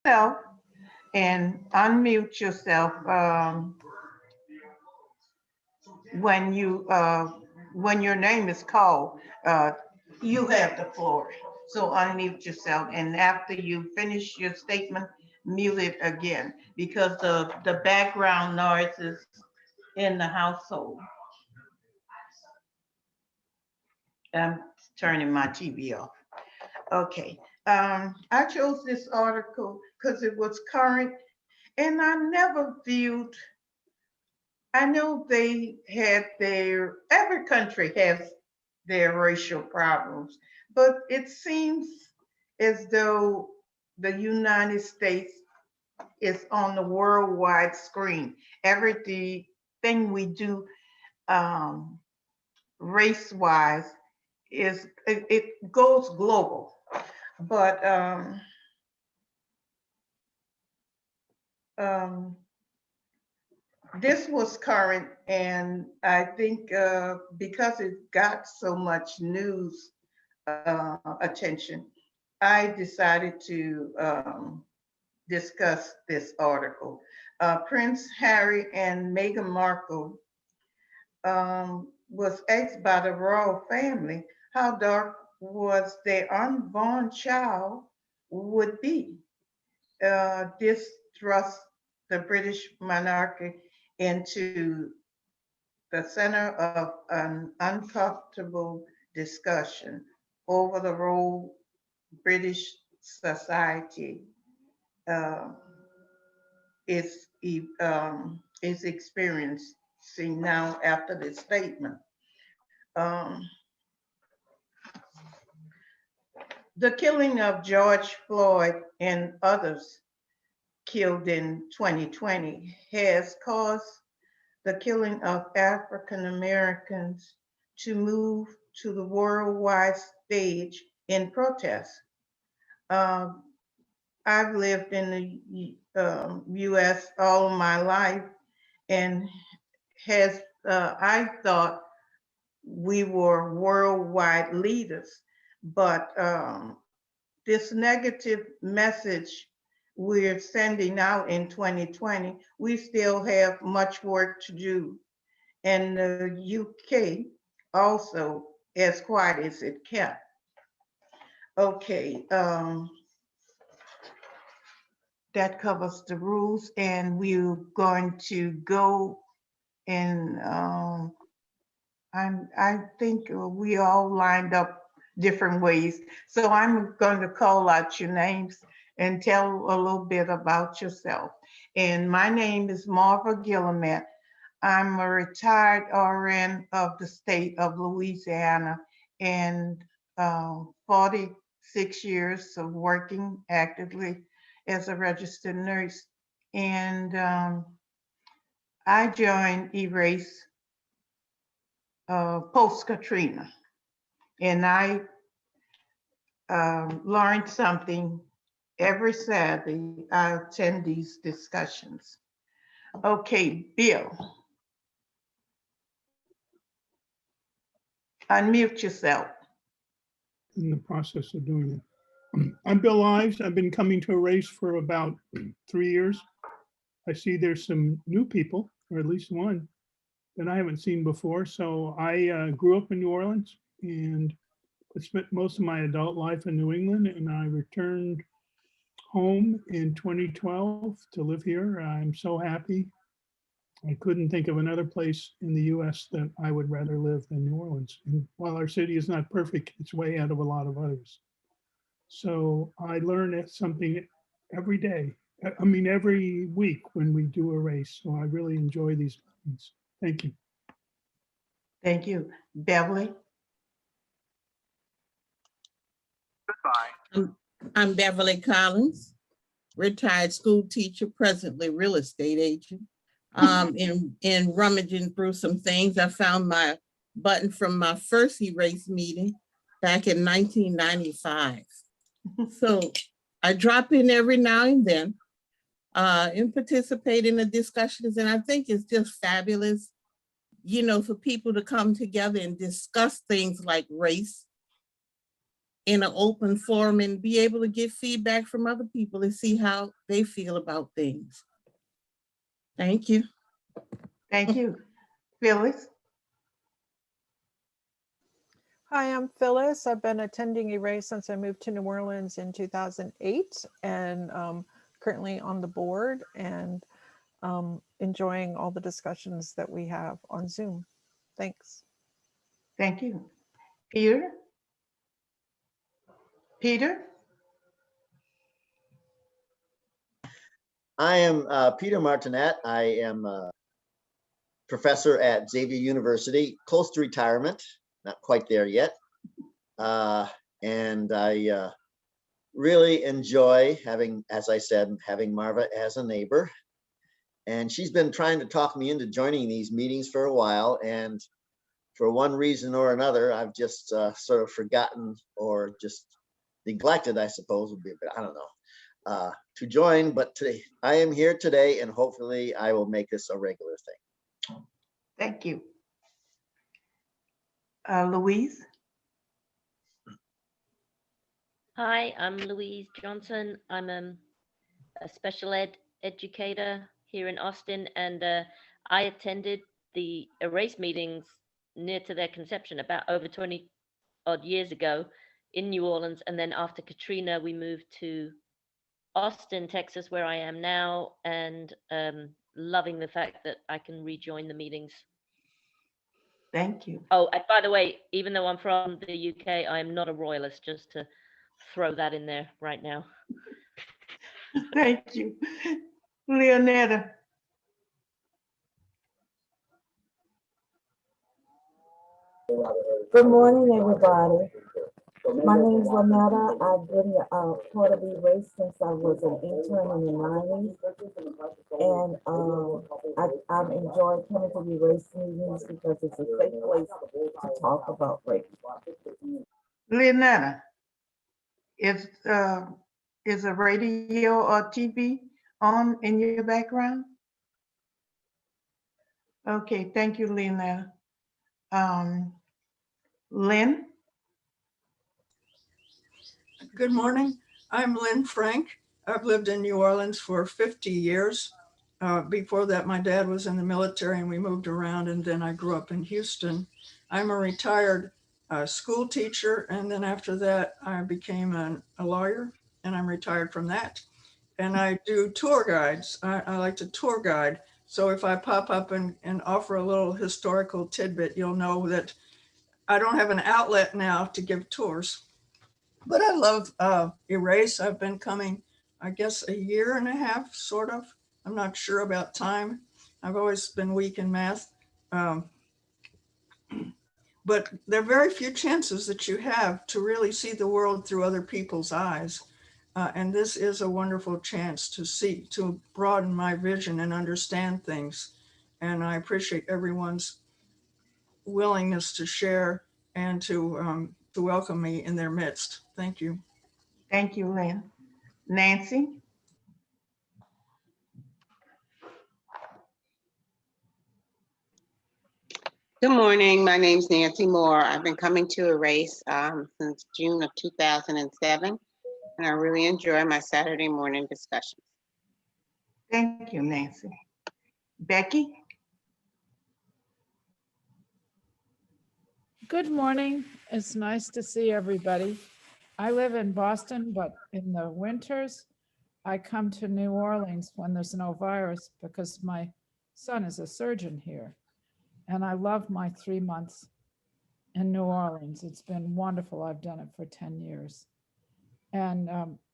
yourself and unmute yourself when when your name is called. Uh, you have the floor. So unmute yourself, and after you finish your statement, mute it again because the background noise is in the household. I'm turning my TV off. Okay. I chose this article because it was current, and I never viewed. I know they had every country has their racial problems, but it seems as though the United States is on the worldwide screen. Everything we do um, race wise it goes global. But um, this was current, and I think because it got so much news attention, I decided to discuss this article. Prince Harry and Meghan Markle was asked by the royal family how dark was their unborn child would be. This thrust the British monarchy into the center of an uncomfortable discussion over the role British society uh, is experiencing now after this statement. Um, the killing of George Floyd and others killed in 2020 has caused the killing of African Americans to move to the worldwide stage in protest. Um, I've lived in the U.S. all of my life, and I thought we were worldwide leaders, but this negative message we're sending out in 2020, we still have much work to do. And the UK also as quiet as it kept. Okay, that covers the rules, and we're going to go and I think we all lined up different ways. So I'm going to call out your names and tell a little bit about yourself. And my name is Marva Gillimet. I'm a retired RN of the state of Louisiana, and 46 years of working actively as a registered nurse. And I joined Erace post Katrina, and I learned something every Saturday. I attend these discussions. Okay, Bill, unmute yourself. In the process of doing it. I'm Bill Ives. I've been coming to Erace for about 3 years. I see there's some new people, or at least one, that I haven't seen before. So I grew up in New Orleans and I spent most of my adult life in New England, and I returned home in 2012 to live here. I'm so happy. I couldn't think of another place in the US that I would rather live than New Orleans. And while our city is not perfect, it's way ahead of a lot of others. So I learn something every day. I mean, every week when we do a race. So I really enjoy these meetings. Thank you. Thank you. Beverly? I'm Beverly Collins, retired school teacher, presently real estate agent. In rummaging through some things, I found my button from my first Erace meeting back in 1995. So I drop in every now and then and participate in the discussions, and I think it's just fabulous, you know, for people to come together and discuss things like race in an open forum and be able to get feedback from other people and see how they feel about things. Thank you. Thank you. Phyllis? Hi, I'm Phyllis. I've been attending Erace since I moved to New Orleans in 2008 and currently on the board and enjoying all the discussions that we have on Zoom. Thanks. Thank you. Peter? Peter? I am Peter Martinet. I am a professor at Xavier University, close to retirement, not quite there yet. And I really enjoy having, as I said, having Marva as a neighbor. And she's been trying to talk me into joining these meetings for a while. And for one reason or another, I've just sort of forgotten or just neglected, I suppose would be, but I don't know, to join. But today, I am here today, and hopefully I will make this a regular thing. Thank you. Louise? Hi, I'm Louise Johnson. I'm a special ed educator here in Austin, and I attended the Erace meetings near to their conception about over 20 odd years ago in New Orleans. And then after Katrina, we moved to Austin, Texas, where I am now, and loving the fact that I can rejoin the meetings. Thank you. Oh, and by the way, even though I'm from the UK, I'm not a royalist, just to throw that in there right now. Thank you. Leonetta? Good morning, everybody. My name is Lynetta. I've been part of Erace since I was an intern in the 90s. And I've enjoyed coming to the Erace meetings because it's a safe place to talk about race. Leonetta, is a radio or TV on in your background? Okay, thank you, Leonetta. Lynn? Good morning. I'm Lynn Frank. I've lived in New Orleans for 50 years. Before that, my dad was in the military and we moved around, and then I grew up in Houston. I'm a retired school teacher, and then after that, I became a lawyer, and I'm retired from that. And I do tour guides. I like to tour guide. So if I pop up and offer a little historical tidbit, you'll know that I don't have an outlet now to give tours. But I love Erace. I've been coming, I guess, a year and a half, sort of. I'm not sure about time. I've always been weak in math. But there are very few chances that you have to really see the world through other people's eyes. And this is a wonderful chance to broaden my vision and understand things. And I appreciate everyone's willingness to share and to welcome me in their midst. Thank you. Thank you, Lynn. Nancy? Good morning. My name's Nancy Moore. I've been coming to Erace since June of 2007, and I really enjoy my Saturday morning discussions. Thank you, Nancy. Becky? Good morning. It's nice to see everybody. I live in Boston, but in the winters, I come to New Orleans when there's no virus because my son is a surgeon here. And I love my 3 months in New Orleans. It's been wonderful. I've done it for 10 years. And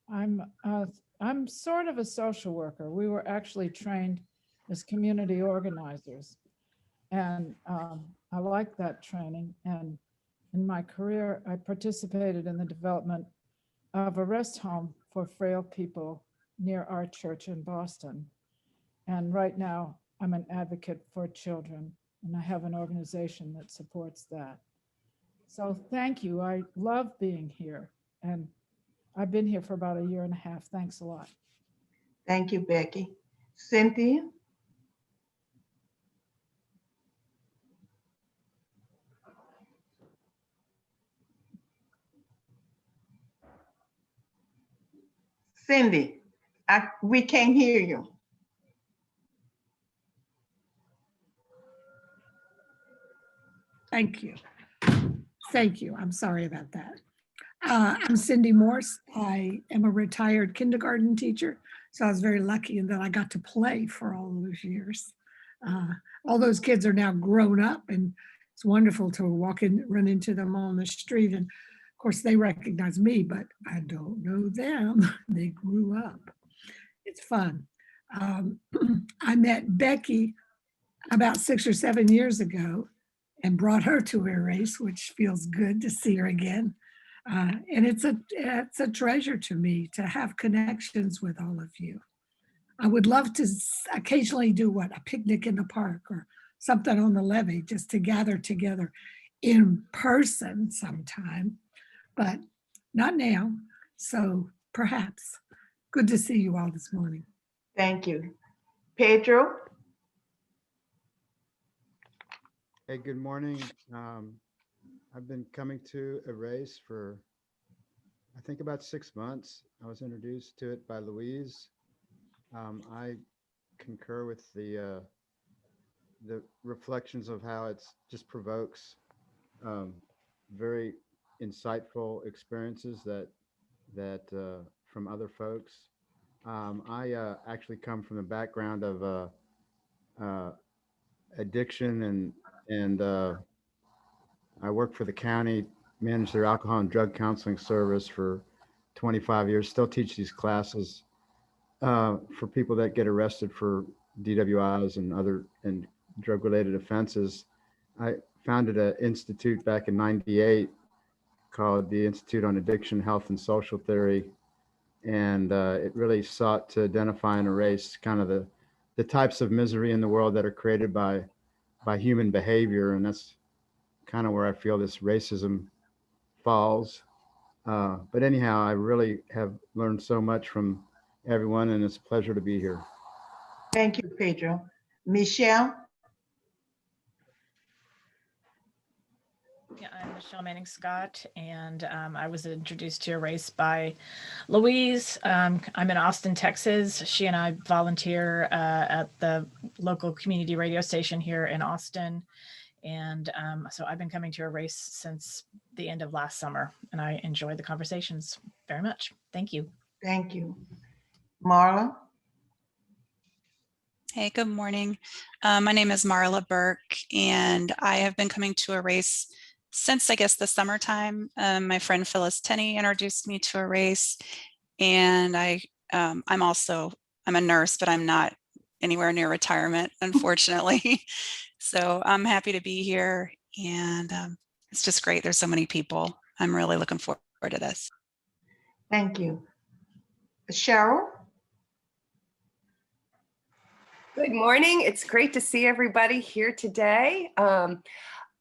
I'm sort of a social worker. We were actually trained as community organizers. And I like that training. And in my career, I participated in the development of a rest home for frail people near our church in Boston. And right now, I'm an advocate for children, and I have an organization that supports that. So thank you. I love being here. And I've been here for about a year and a half. Thanks a lot. Thank you, Becky. Cynthia? Cindy, we can't hear you. Thank you. Thank you. I'm sorry about that. I'm Cindy Morse. I am a retired kindergarten teacher, so I was very lucky in that I got to play for all those years. All those kids are now grown up, and it's wonderful to walk in, run into them on the street. And of course, they recognize me, but I don't know them. They grew up. It's fun. I met Becky about 6 or 7 years ago and brought her to Erace, which feels good to see her again. And it's a treasure to me to have connections with all of you. I would love to occasionally do a picnic in the park or something on the levee, just to gather together in person sometime, but not now. So perhaps. Good to see you all this morning. Thank you. Pedro? Hey, good morning. I've been coming to Erace for, I think, about 6 months. I was introduced to it by Louise. I concur with the reflections of how it just provokes very insightful experiences that from other folks. I actually come from the background of addiction and I worked for the county, managed their alcohol and drug counseling service for 25 years, still teach these classes for people that get arrested for DWIs and other and drug-related offenses. I founded an institute back in '98 called the Institute on Addiction, Health, and Social Theory. And it really sought to identify and erase kind of the types of misery in the world that are created by human behavior. And that's kind of where I feel this racism falls. But anyhow, I really have learned so much from everyone, and it's a pleasure to be here. Thank you, Pedro. Michelle? Yeah, I'm Michelle Manning Scott, and I was introduced to Erace by Louise. I'm in Austin, Texas. She and I volunteer at the local community radio station here in Austin. And so I've been coming to Erace since the end of last summer, and I enjoy the conversations very much. Thank you. Thank you. Marla? Hey, good morning. My name is Marla Burke, and I have been coming to Erace since, I guess, the summertime. My friend Phyllis Tenney introduced me to Erace, and I'm a nurse, but I'm not anywhere near retirement, unfortunately. So I'm happy to be here, and it's just great. There's so many people. I'm really looking forward to this. Thank you. Cheryl? Good morning. It's great to see everybody here today.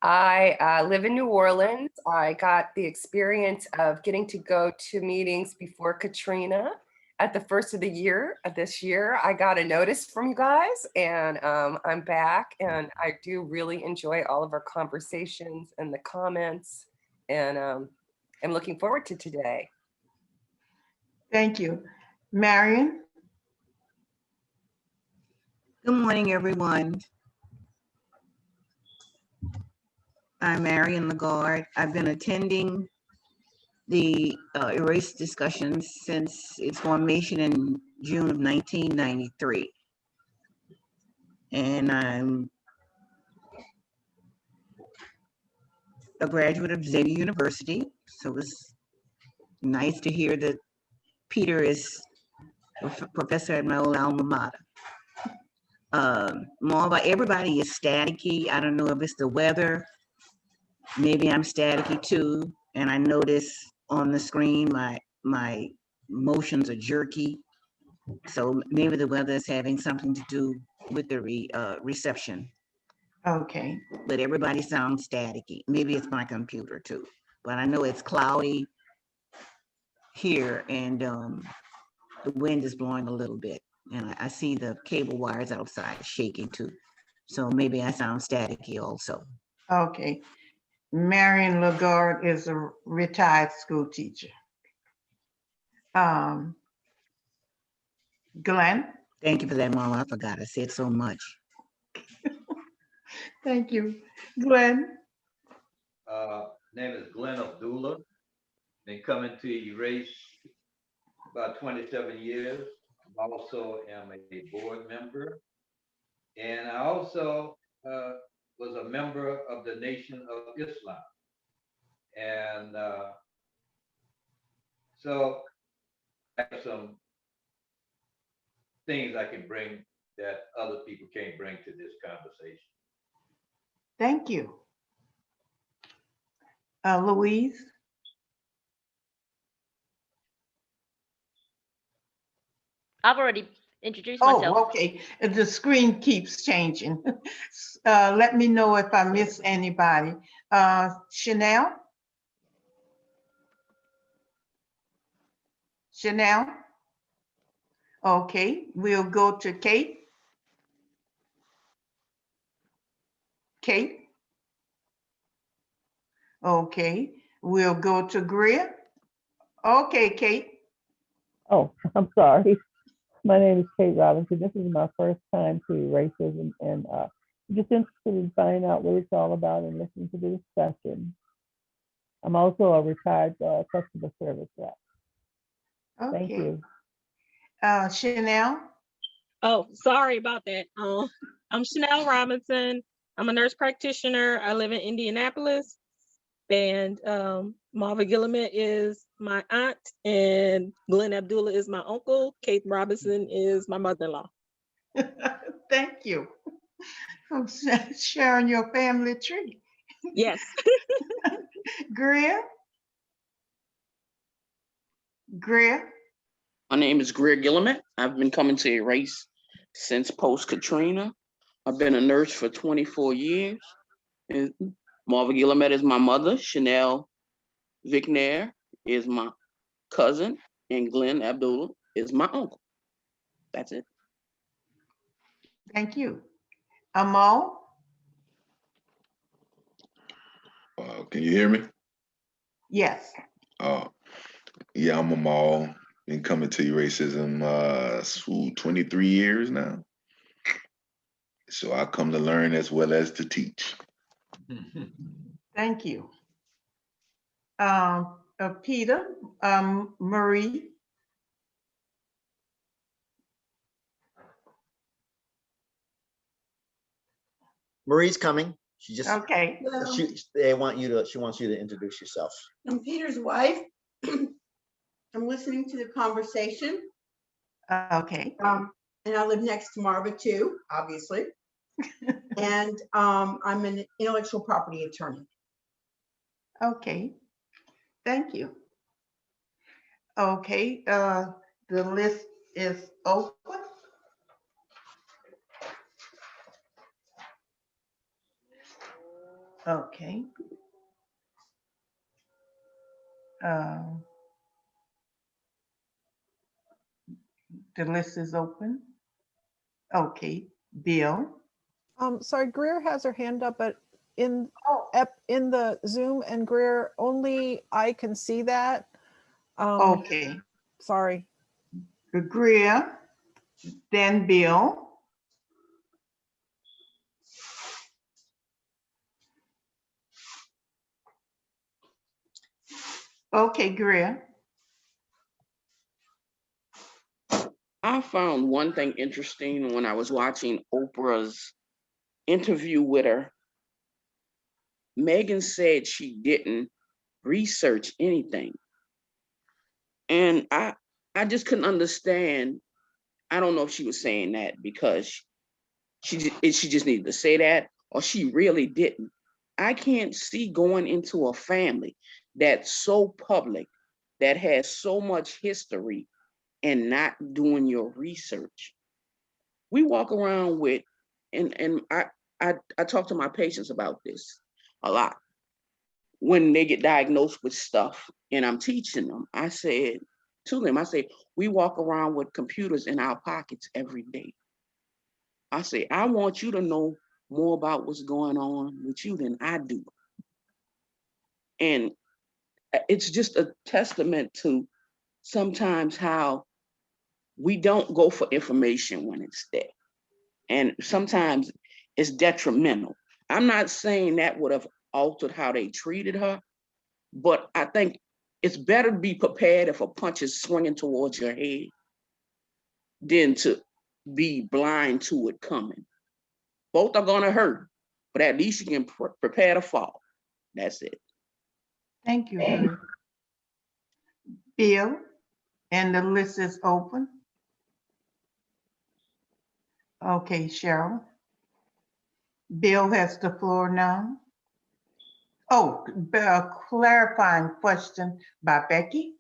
I live in New Orleans. I got the experience of getting to go to meetings before Katrina. At the first of the year of this year, I got a notice from you guys, and I'm back, and I do really enjoy all of our conversations and the comments, and I'm looking forward to today. Thank you. Marion? Good morning, everyone. I'm Marion Lagarde. I've been attending the Erace discussions since its formation in June of 1993. And I'm a graduate of Xavier University, so it's nice to hear that Peter is a professor at my old alma mater. Marva, everybody is staticky. I don't know if it's the weather. Maybe I'm staticky too. And I notice on the screen, my motions are jerky. So maybe the weather is having something to do with the reception. Okay. But everybody sounds staticky. Maybe it's my computer too. But I know it's cloudy here, and the wind is blowing a little bit. And I see the cable wires outside shaking too. So maybe I sound staticky also. Okay. Marion Lagarde is a retired school teacher. Glenn? Thank you for that, Marla. I forgot. I said so much. Thank you. Glenn? Name is Glenn Abdullah. Been coming to Erace about 27 years. I also am a board member. And I also was a member of the Nation of Islam. And so I have some things I can bring that other people can't bring to this conversation. Thank you. Louise? I've already introduced myself. Oh, okay. The screen keeps changing. Let me know if I miss anybody. Chanel? Chanel? Okay, we'll go to Kate. Kate? Okay, we'll go to Greer. Okay, Kate. Oh, I'm sorry. My name is Kate Robinson. This is my first time to racism, and just interested in finding out what it's all about and listening to the discussion. I'm also a retired customer service rep. Okay. Thank you. Chanel? Oh, sorry about that. I'm Chanel Robinson. I'm a nurse practitioner. I live in Indianapolis. And Marva Gilliman is my aunt, and Glenn Abdullah is my uncle. Kate Robinson is my mother-in-law. Thank you for sharing your family tree. Yes. Greer? Greer? My name is Greer Gilliman. I've been coming to Erace since post-Katrina. I've been a nurse for 24 years. And Marva Gilliman is my mother. Chanel Vicnair is my cousin. And Glenn Abdullah is my uncle. That's it. Thank you. Amal? Can you hear me? Yes. Yeah, I'm Amal. Been coming to racism 23 years now. So I come to learn as well as to teach. Thank you. Peter, Marie? Marie's coming. She just okay. She wants you to introduce yourself. I'm Peter's wife. I'm listening to the conversation. Okay. And I live next to Marva too, obviously. And I'm an intellectual property attorney. Okay. Thank you. Okay. The list is open. Okay. The list is open. Okay, Bill. Sorry, Greer has her hand up, but in the Zoom and Greer, only I can see that. Okay. Sorry. Greer, then Bill. Okay, Greer. I found one thing interesting when I was watching Oprah's interview with her. Megan said she didn't research anything. And I just couldn't understand. I don't know if she was saying that because she just needed to say that, or she really didn't. I can't see going into a family that's so public, that has so much history, and not doing your research. We walk around with, and I talk to my patients about this a lot. When they get diagnosed with stuff and I'm teaching them, I said to them, I say, we walk around with computers in our pockets every day. I say, I want you to know more about what's going on with you than I do. And it's just a testament to sometimes how we don't go for information when it's there. And sometimes it's detrimental. I'm not saying that would have altered how they treated her, but I think it's better to be prepared if a punch is swinging towards your head than to be blind to it coming. Both are gonna hurt, but at least you can prepare to fall. That's it. Thank you, Herb. Bill, and the list is open. Okay, Cheryl. Bill has the floor now. Oh, a clarifying question by Becky.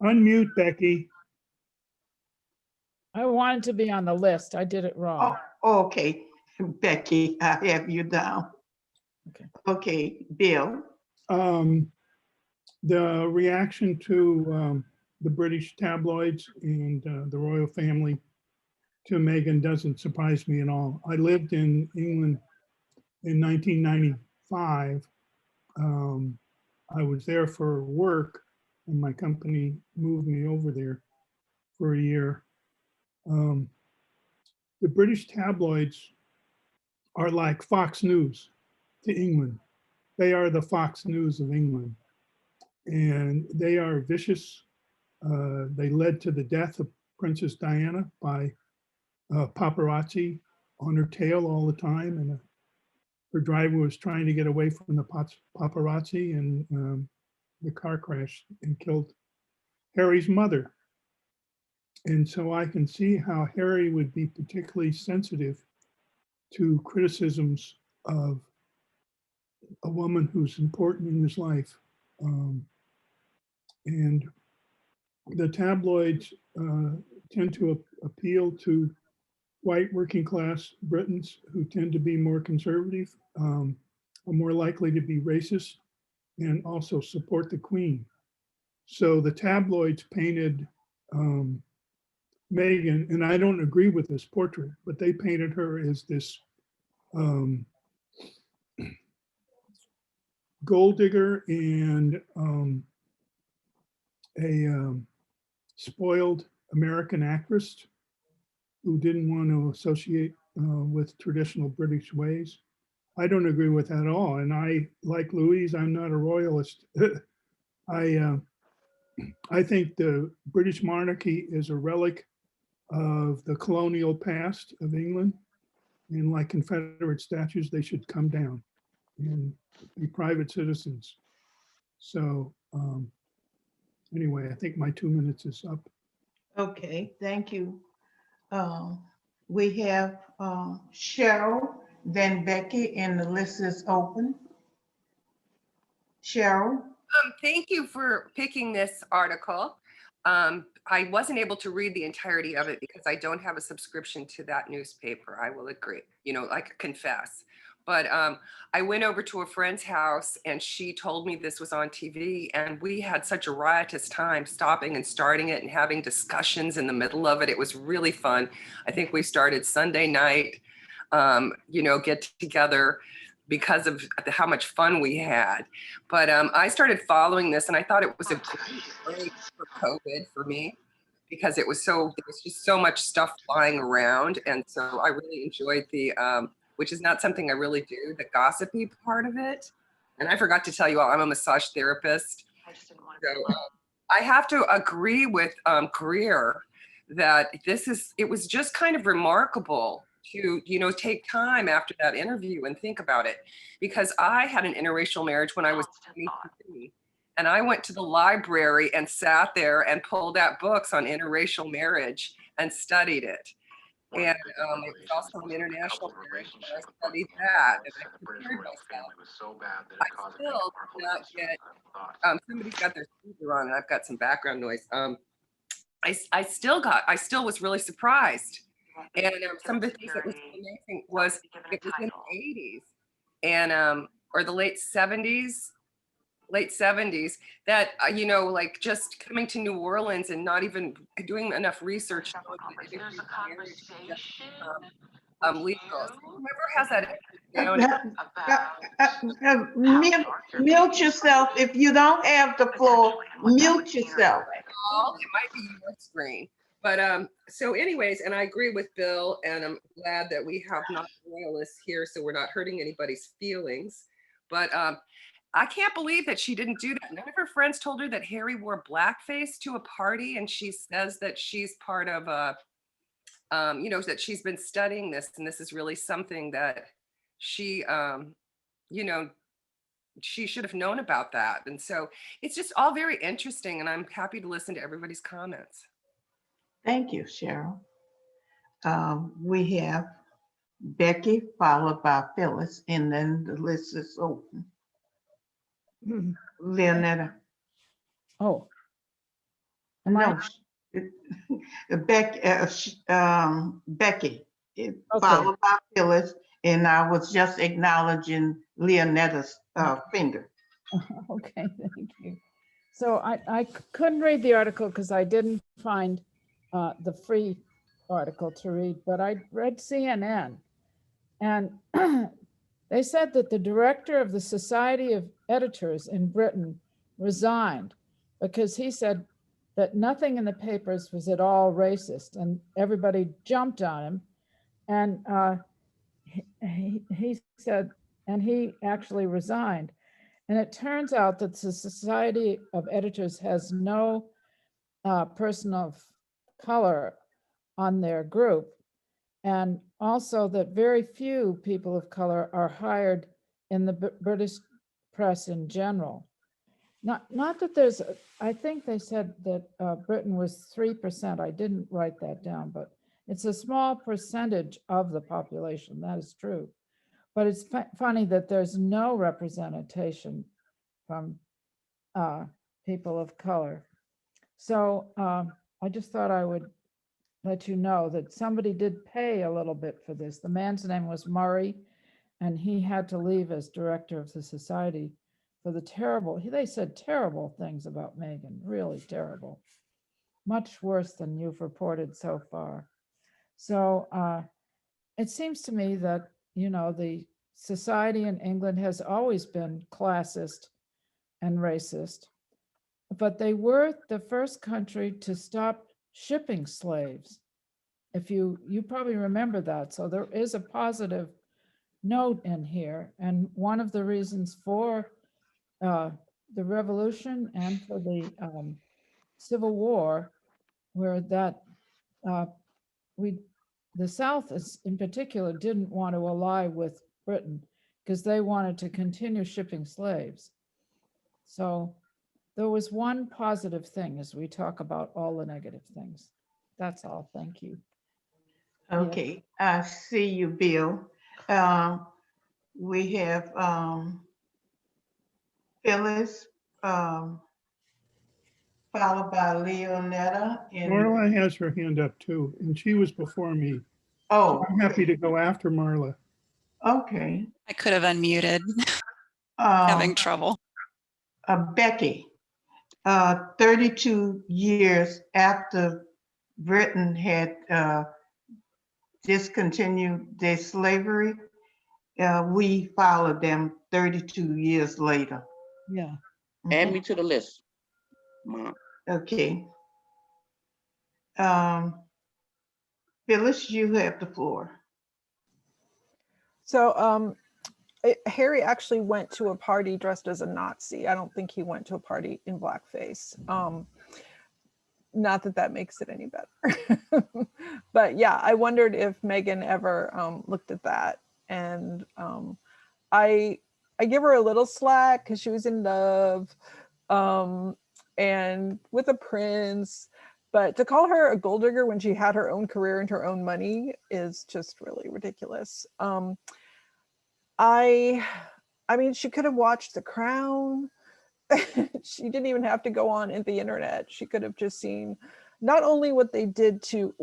Unmute, Becky. I wanted to be on the list. I did it wrong. Oh, okay, Becky, I have you down. Okay, Bill. The reaction to the British tabloids and the royal family to Meghan doesn't surprise me at all. I lived in England in 1995. I was there for work, and my company moved me over there for a year. The British tabloids are like Fox News to England. They are the Fox News of England, and they are vicious. They led to the death of Princess Diana by paparazzi on her tail all the time, and her driver was trying to get away from the paparazzi, and the car crashed and killed Harry's mother. And so I can see how Harry would be particularly sensitive to criticisms of a woman who's important in his life. And the tabloids tend to appeal to white working class Britons who tend to be more conservative, are more likely to be racist, and also support the Queen. So the tabloids painted Meghan, and I don't agree with this portrait, but they painted her as this gold digger and a spoiled American actress who didn't want to associate with traditional British ways. I don't agree with that at all. And I, like Louise, I'm not a royalist. I think the British monarchy is a relic of the colonial past of England. And like Confederate statues, they should come down and be private citizens. So anyway, I think my 2 minutes is up. Okay, thank you. We have Cheryl, then Becky, and the list is open. Cheryl. Thank you for picking this article. I wasn't able to read the entirety of it because I don't have a subscription to that newspaper. I will agree, I could confess. But I went over to a friend's house and she told me this was on TV, and we had such a riotous time stopping and starting it and having discussions in the middle of it. It was really fun. I think we started Sunday night, get together because of how much fun we had. But I started following this, and I thought it was a great break for COVID for me, because there was just so much stuff flying around. And so I really enjoyed the, which is not something I really do, the gossipy part of it. And I forgot to tell you all, I'm a massage therapist. So I have to agree with Greer that it was just kind of remarkable to, take time after that interview and think about it. Because I had an interracial marriage when I was 23, and I went to the library and sat there and pulled out books on interracial marriage and studied it. And it was also an international marriage, and I studied that, and I prepared myself. I still did not get, somebody's got their speaker on, and I've got some background noise. I still was really surprised. And some of the things that was amazing was it was in the 80s and or the late 70s that like just coming to New Orleans and not even doing enough research legals. Whoever has that down. Mute yourself. If you don't have the floor, mute yourself. It might be your screen. But so anyways, and I agree with Bill, and I'm glad that we have not royalists here, so we're not hurting anybody's feelings. But I can't believe that she didn't do that. None of her friends told her that Harry wore blackface to a party, and she says that she's part of a, you know, that she's been studying this, and this is really something that she, you know, she should have known about that. And so it's just all very interesting, and I'm happy to listen to everybody's comments. Thank you, Cheryl. We have Becky, followed by Phyllis, and then the list is open. Leonetta. Oh. No, Becky, Becky, followed by Phyllis, and I was just acknowledging Leonetta's finger. Okay, thank you. So I couldn't read the article because I didn't find the free article to read, but I read CNN, and they said that the director of the Society of Editors in Britain resigned because he said that nothing in the papers was at all racist, and everybody jumped on him. And he said, and he actually resigned. And it turns out that the Society of Editors has no person of color on their group. And also that very few people of color are hired in the British press in general. Not that there's, I think they said that Britain was 3%. I didn't write that down, but it's a small percentage of the population. That is true. But it's funny that there's no representation from people of color. So I just thought I would let you know that somebody did pay a little bit for this. The man's name was Murray, and he had to leave as director of the society for the terrible, they said terrible things about Meghan, really terrible, much worse than you've reported so far. So it seems to me that, you know, the society in England has always been classist and racist, but they were the first country to stop shipping slaves. If you probably remember that. So there is a positive note in here. And one of the reasons for the revolution and for the Civil War, where that the South in particular didn't want to ally with Britain because they wanted to continue shipping slaves. So there was one positive thing as we talk about all the negative things. That's all. Thank you. Okay, I see you, Bill. We have Phyllis, followed by Leonetta. Marla has her hand up too, and she was before me. Oh, so I'm happy to go after Marla. Okay. I could have unmuted. Having trouble. Becky, 32 years after Britain had discontinued their slavery, we followed them 32 years later. Yeah. Add me to the list, Mom. Okay. Phyllis, you have the floor. So Harry actually went to a party dressed as a Nazi. I don't think he went to a party in blackface. Not that that makes it any better. But yeah, I wondered if Meghan ever looked at that. And I give her a little slack because she was in love and with a prince. But to call her a gold digger when she had her own career and her own money is just really ridiculous. I mean, she could have watched The Crown. She didn't even have to go on the internet. She could have just seen not only what they did to,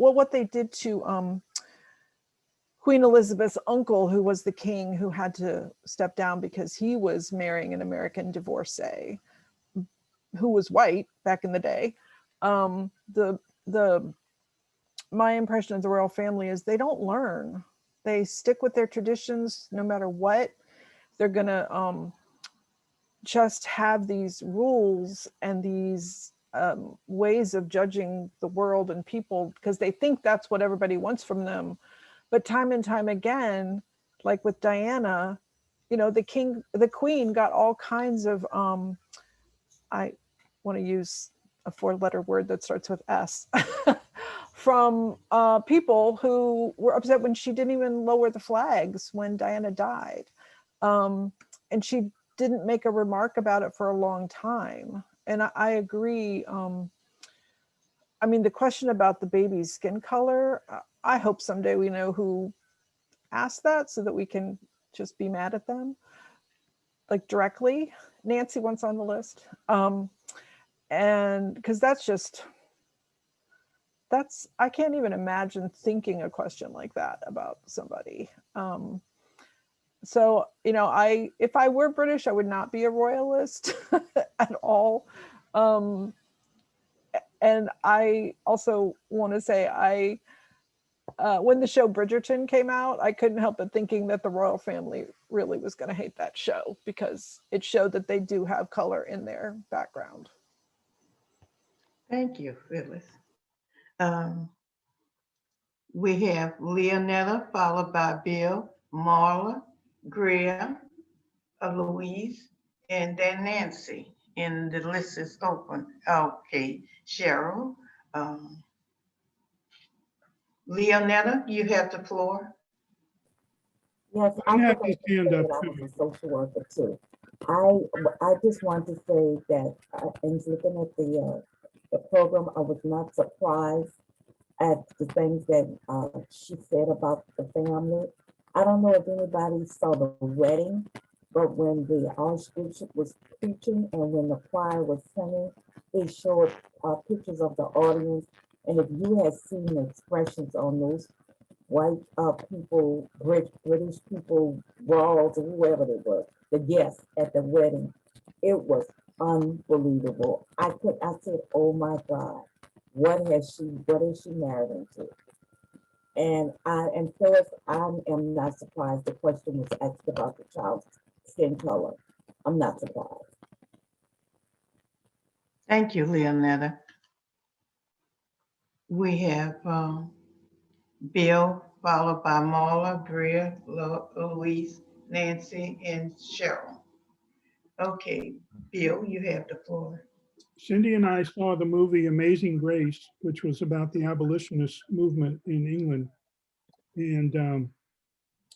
Queen Elizabeth's uncle, who was the king who had to step down because he was marrying an American divorcee who was white back in the day. My impression of the royal family is they don't learn. they stick with their traditions no matter what. They're gonna just have these rules and these ways of judging the world and people because they think that's what everybody wants from them. But time and time again, like with Diana, you know, the queen got all kinds of, I want to use a 4-letter word that starts with S, from people who were upset when she didn't even lower the flags when Diana died. And she didn't make a remark about it for a long time. And I agree. I mean, the question about the baby's skin color, I hope someday we know who asked that so that we can just be mad at them, like directly. Nancy once on the list. And because I can't even imagine thinking a question like that about somebody. So, you know, if I were British, I would not be a royalist at all. And I also want to say, when the show Bridgerton came out, I couldn't help but thinking that the royal family really was going to hate that show because it showed that they do have color in their background. Thank you, Phyllis. We have Leonetta, followed by Bill, Marla, Greer, Louise, and then Nancy. And the list is open. Okay, Cheryl. Leonetta, you have the floor. Yes, I You think have to stand up. I was a social worker too. I just want to say that in looking at the program, I was not surprised at the things that she said about the family. I don't know if anybody saw the wedding, but when the archbishop was preaching and when the choir was singing, they showed pictures of the audience. And if you had seen the expressions on those white people, British people, Rawls, or whoever they were, the guests at the wedding, it was unbelievable. I said, oh my God, what is she married into? And Phyllis, I am not surprised the question was asked about the child's skin color. I'm not surprised. Thank you, Leonetta. We have Bill, followed by Marla, Greer, Louise, Nancy, and Cheryl. Okay, Bill, you have the floor. Cindy and I saw the movie Amazing Grace, which was about the abolitionist movement in England. And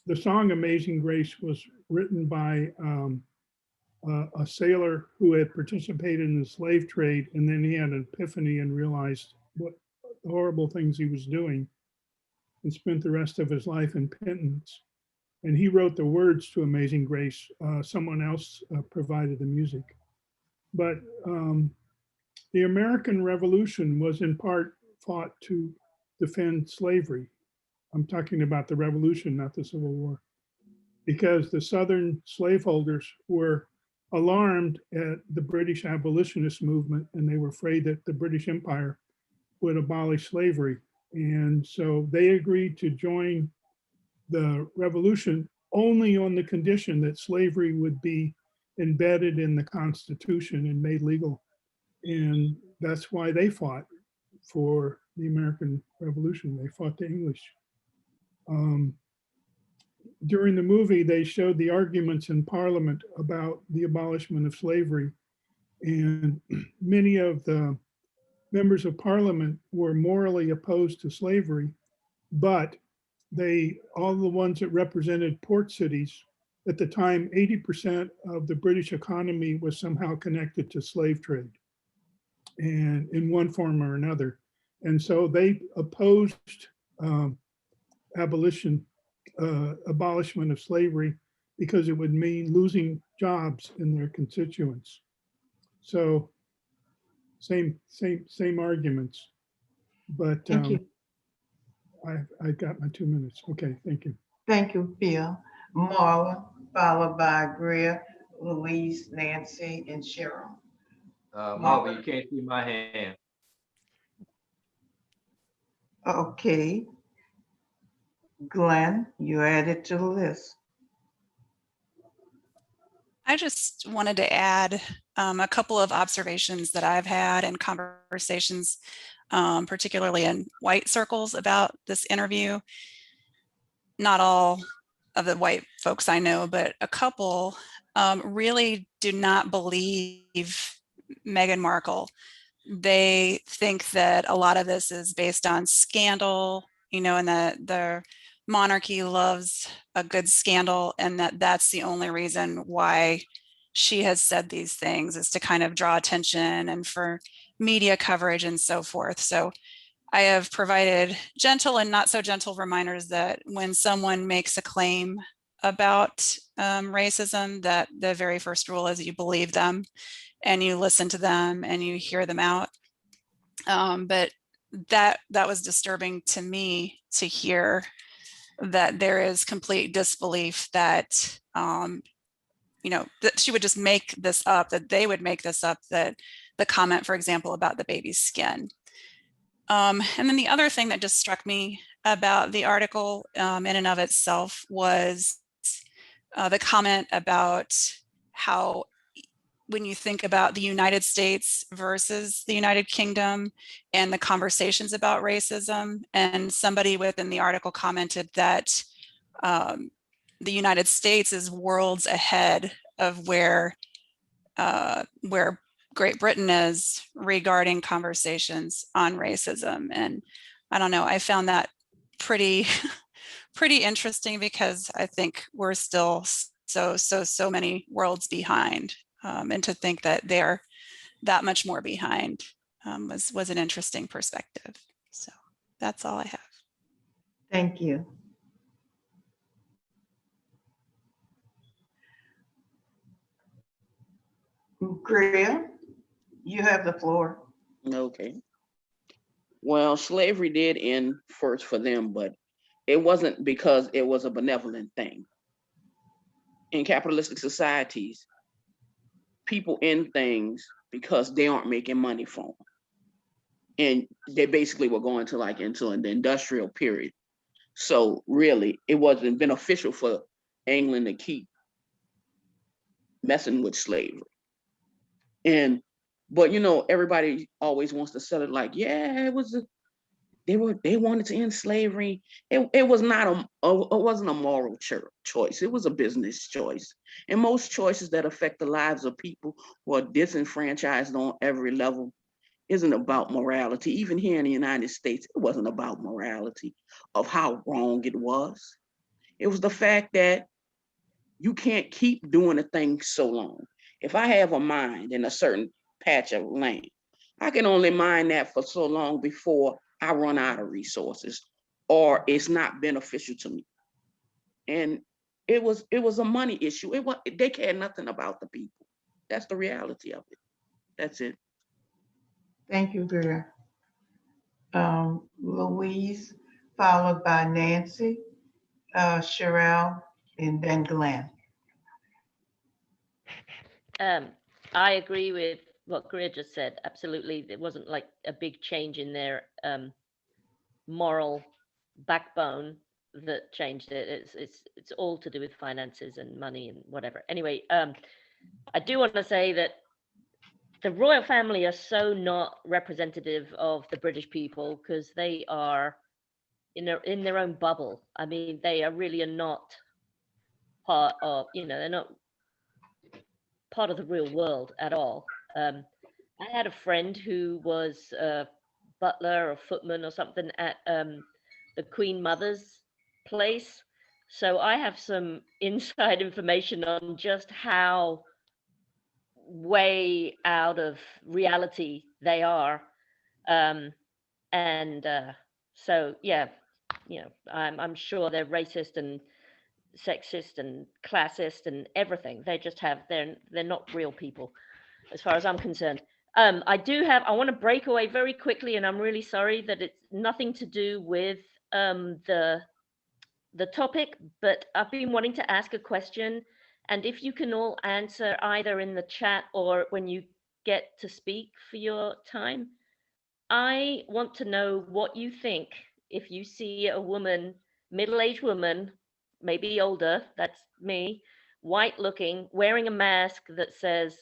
the song Amazing Grace was written by a sailor who had participated in the slave trade, and then he had an epiphany and realized what horrible things he was doing and spent the rest of his life in penance. And he wrote the words to Amazing Grace. Someone else provided the music. But the American Revolution was in part fought to defend slavery. I'm talking about the Revolution, not the Civil War, because the Southern slaveholders were alarmed at the British abolitionist movement, and they were afraid that the British Empire would abolish slavery. And so they agreed to join the revolution only on the condition that slavery would be embedded in the Constitution and made legal. And that's why they fought for the American Revolution. They fought the English. During the movie, they showed the arguments in Parliament about the abolishment of slavery. And many of the members of Parliament were morally opposed to slavery, but all the ones that represented port cities, at the time, 80% of the British economy was somehow connected to slave trade, and in one form or another. And so they opposed abolishment of slavery because it would mean losing jobs in their constituents. So same arguments, but Thank you. I got my 2 minutes. Okay, thank you. Thank you, Bill. Marla, followed by Greer, Louise, Nancy, and Cheryl. Marva, you can't see my hand. Okay. Glenn, you're added to the list. I just wanted to add a couple of observations that I've had in conversations, particularly in white circles about this interview. Not all of the white folks I know, but a couple really do not believe Meghan Markle. They think that a lot of this is based on scandal, you know, and that the monarchy loves a good scandal, and that that's the only reason why she has said these things, is to kind of draw attention and for media coverage and so forth. So I have provided gentle and not so gentle reminders that when someone makes a claim about racism, that the very first rule is you believe them and you listen to them and you hear them out. But that was disturbing to me to hear that there is complete disbelief that, you know, that she would just make this up, that they would make this up, that the comment, for example, about the baby's skin. And then the other thing that just struck me about the article in and of itself was the comment about how when you think about the United States versus the United Kingdom and the conversations about racism, and somebody within the article commented that the United States is worlds ahead of where Great Britain is regarding conversations on racism. And I don't know, I found that pretty interesting, because I think we're still so many worlds behind. And to think that they're that much more behind was an interesting perspective. So that's all I have. Thank you. Greer, you have the floor. Okay. Well, slavery did end first for them, but it wasn't because it was a benevolent thing. In capitalistic societies, people end things because they aren't making money from them. And they basically were going to into an industrial period. So really, it wasn't beneficial for England to keep messing with slavery. But you know, everybody always wants to sell it like, yeah, they wanted to end slavery. It was not it wasn't a moral choice. It was a business choice. And most choices that affect the lives of people who are disenfranchised on every level isn't about morality. Even here in the United States, it wasn't about morality of how wrong it was. It was the fact that you can't keep doing a thing so long. If I have a mine in a certain patch of land, I can only mine that for so long before I run out of resources or it's not beneficial to me. And it was a money issue. They cared nothing about the people. That's the reality of it. That's it. Thank you, Greer. Louise, followed by Nancy, Sherelle, and then Glenn. I agree with what Greer just said. Absolutely. There wasn't like a big change in their moral backbone that changed it. It's all to do with finances and money and whatever. Anyway, I do want to say that the royal family are so not representative of the British people, because they are in their own bubble. I mean, they are really not part of, they're not part of the real world at all. I had a friend who was a butler or footman or something at the Queen Mother's place. So I have some inside information on just how way out of reality they are. So yeah, I'm sure they're racist and sexist and classist and everything. They just they're not real people, as far as I'm concerned. I want to break away very quickly, and I'm really sorry that it's nothing to do with the topic, but I've been wanting to ask a question, and if you can all answer either in the chat or when you get to speak for your time. I want to know what you think if you see a woman middle-aged woman, maybe older, that's me, white looking, wearing a mask that says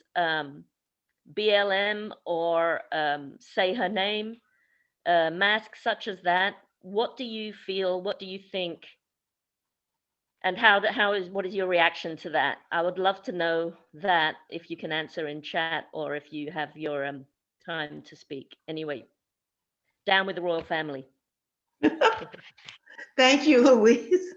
BLM or say her name, masks such as that. What do you feel? What do you think? And what is your reaction to that? I would love to know that, if you can answer in chat or if you have your time to speak. Anyway, down with the royal family. Thank you, Louise.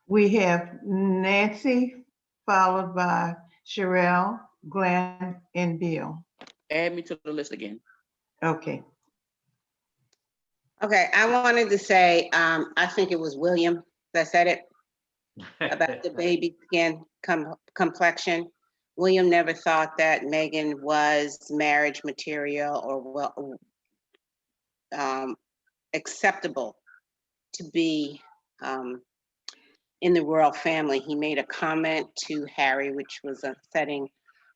We have Nancy, followed by Sherelle, Glenn, and Bill. Add me to the list again. Okay. Okay, I wanted to say, I think it was William that said it about the baby skin complexion. William never thought that Meghan was marriage material or acceptable to be in the royal family. He made a comment to Harry, which was upsetting,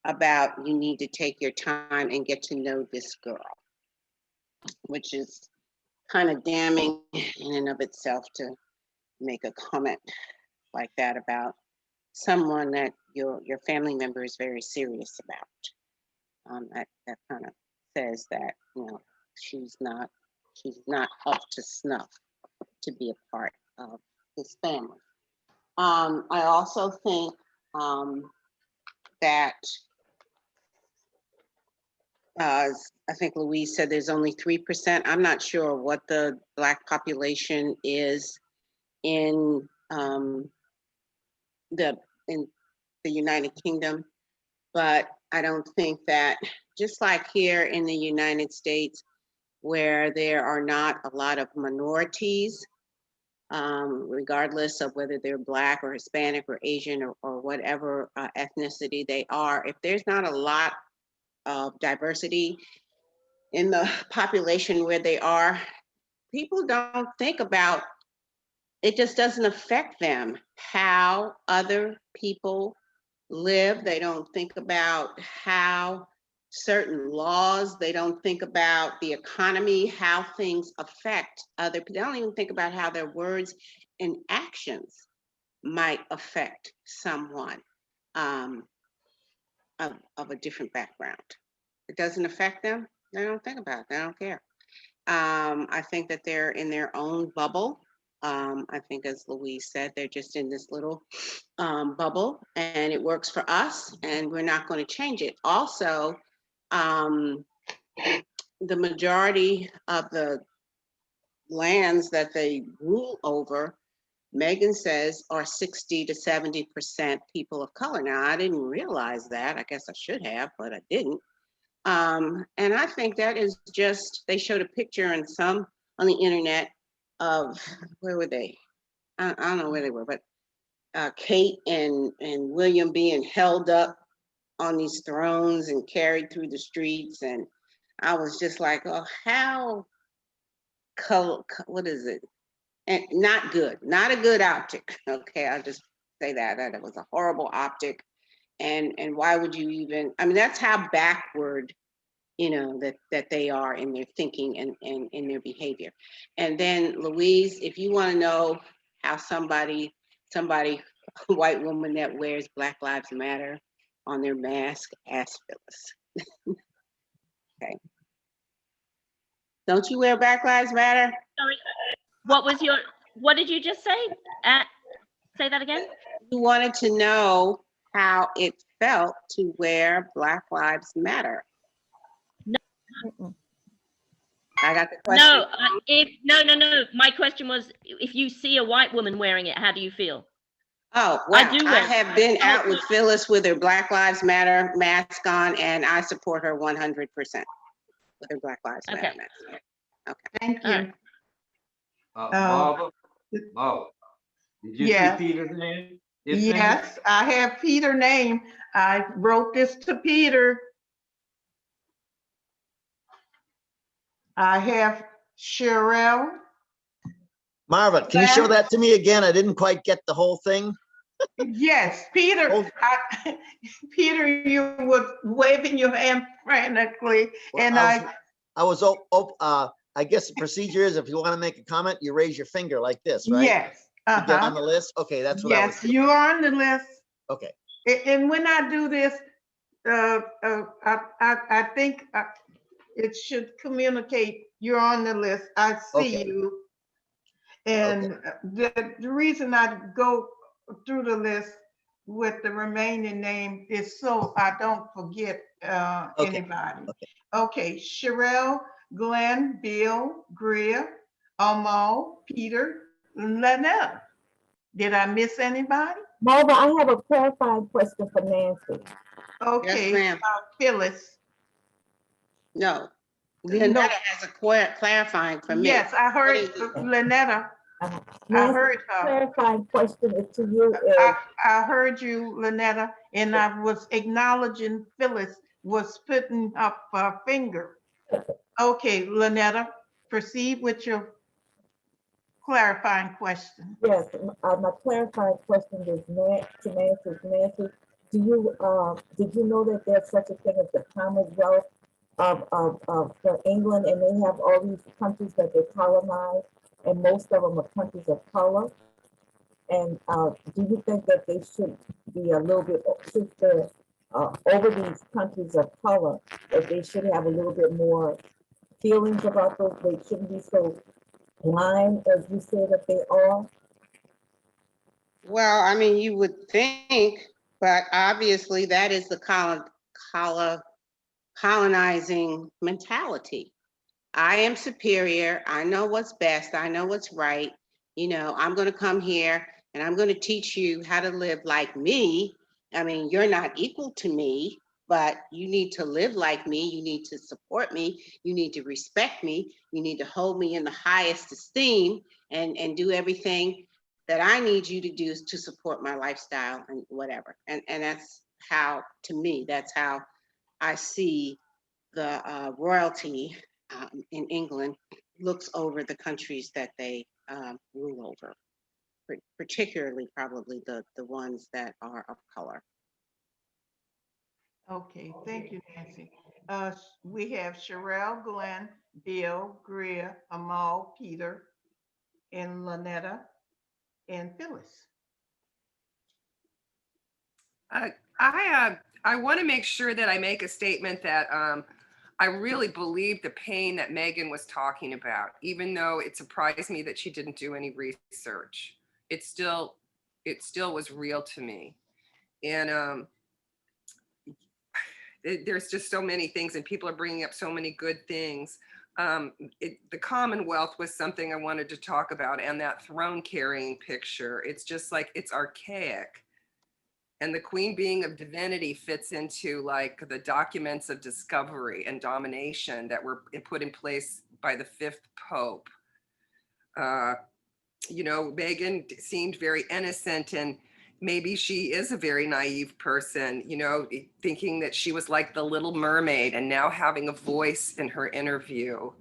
about you need to take your time and get to know this girl, which is kind of damning in and of itself to make a comment like that about someone that your family member is very serious about. That kind of says that, you know, she's not up to snuff to be a part of his family. I also think that I think Louise said there's only 3%. I'm not sure what the Black population is in the United Kingdom, but I don't think that, just like here in the United States, where there are not a lot of minorities, regardless of whether they're Black or Hispanic or Asian or whatever ethnicity they are, if there's not a lot of diversity in the population where they are, people don't think about, it just doesn't affect them how other people live. They don't think about how certain laws, they don't think about the economy, how things affect other people. They don't even think about how their words and actions might affect someone of a different background. It doesn't affect them. They don't think about it. They don't care. I think that they're in their own bubble. I think, as Louise said, they're just in this little bubble, and it works for us, and we're not going to change it. Also, the majority of the lands that they rule over, Meghan says, are 60 to 70% people of color. Now, I didn't realize that. I guess I should have, but I didn't. And I think that is just, they showed a picture on the internet of, where were they? I don't know where they were, but Kate and William being held up on these thrones and carried through the streets. And I was just like, oh, how, what is it? And not good, not a good optic. Okay, I'll just say that it was a horrible optic. And why would you even, I mean, that's how backward, you know, that they are in their thinking and in their behavior. And then Louise, if you want to know how somebody, a white woman that wears Black Lives Matter on their mask, ask Phyllis. Okay. Don't you wear Black Lives Matter? Sorry, what did you just say? Say that again? You wanted to know how it felt to wear Black Lives Matter. No. I got the question. No. My question was, if you see a white woman wearing it, how do you feel? Oh, well, I have been out with Phyllis with her Black Lives Matter mask on, and I support her 100% with her Black Lives Matter mask. Okay. Thank you. Marva, did you see Peter's name? Yes, I have Peter's name. I wrote this to Peter. I have Sherelle. Marva, can you show that to me again? I didn't quite get the whole thing. Yes, Peter, Oh. Peter, you were waving your hand frantically, Well, and I guess the procedure is if you want to make a comment, you raise your finger like this, right? yes, To get on the list? Okay, that's what I was yes, doing. you're on the list. Okay. And when I do this, I think it should communicate you're on the list. I see Okay. you. And the reason I go through the list with the remaining name is so I don't forget anybody. Okay, Sherelle, Glenn, Bill, Greer, Amal, Peter, Lynette. Did I miss anybody? Marva, I have a clarifying question for Nancy. Okay, ma'am. Phyllis. No, Lynetta has a clarifying for me. Yes, I heard Lynetta. I Nancy, heard her. clarifying question is to you I heard you, Lynetta, and I was acknowledging Phyllis was putting up her finger. Okay, Lynetta, proceed with your clarifying question. Yes, my clarifying question is to Nancy. Nancy, did you know that there's such a thing as the Commonwealth of for England, and they have all these countries that they colonize, and most of them are countries of color? And do you think that they should be a little bit over these countries of color, that they should have a little bit more feelings about those? They shouldn't be so blind as you say that they are. Well, I mean, you would think, but obviously that is the colonizing mentality. I am superior. I know what's best. I know what's right. You know, I'm going to come here and I'm going to teach you how to live like me. I mean, you're not equal to me, but you need to live like me. You need to support me. You need to respect me. You need to hold me in the highest esteem and do everything that I need you to do to support my lifestyle and whatever. And that's how, to me, that's how I see the royalty in England looks over the countries that they rule over, particularly probably the ones that are of color. Okay, thank you, Nancy. We have Sherelle, Glenn, Bill, Greer, Amal, Peter, and Lynetta, and Phyllis. I want to make sure that I make a statement that I really believe the pain that Megan was talking about, even though it surprised me that she didn't do any research. It still was real to me. And there's just so many things, and people are bringing up so many good things. The Commonwealth was something I wanted to talk about, and that throne carrying picture. It's just like, it's archaic. And the queen being of divinity fits into like the documents of discovery and domination that were put in place by the 5th Pope. You know, Megan seemed very innocent, and maybe she is a very naive person, you know, thinking that she was like the Little Mermaid and now having a voice in her interview.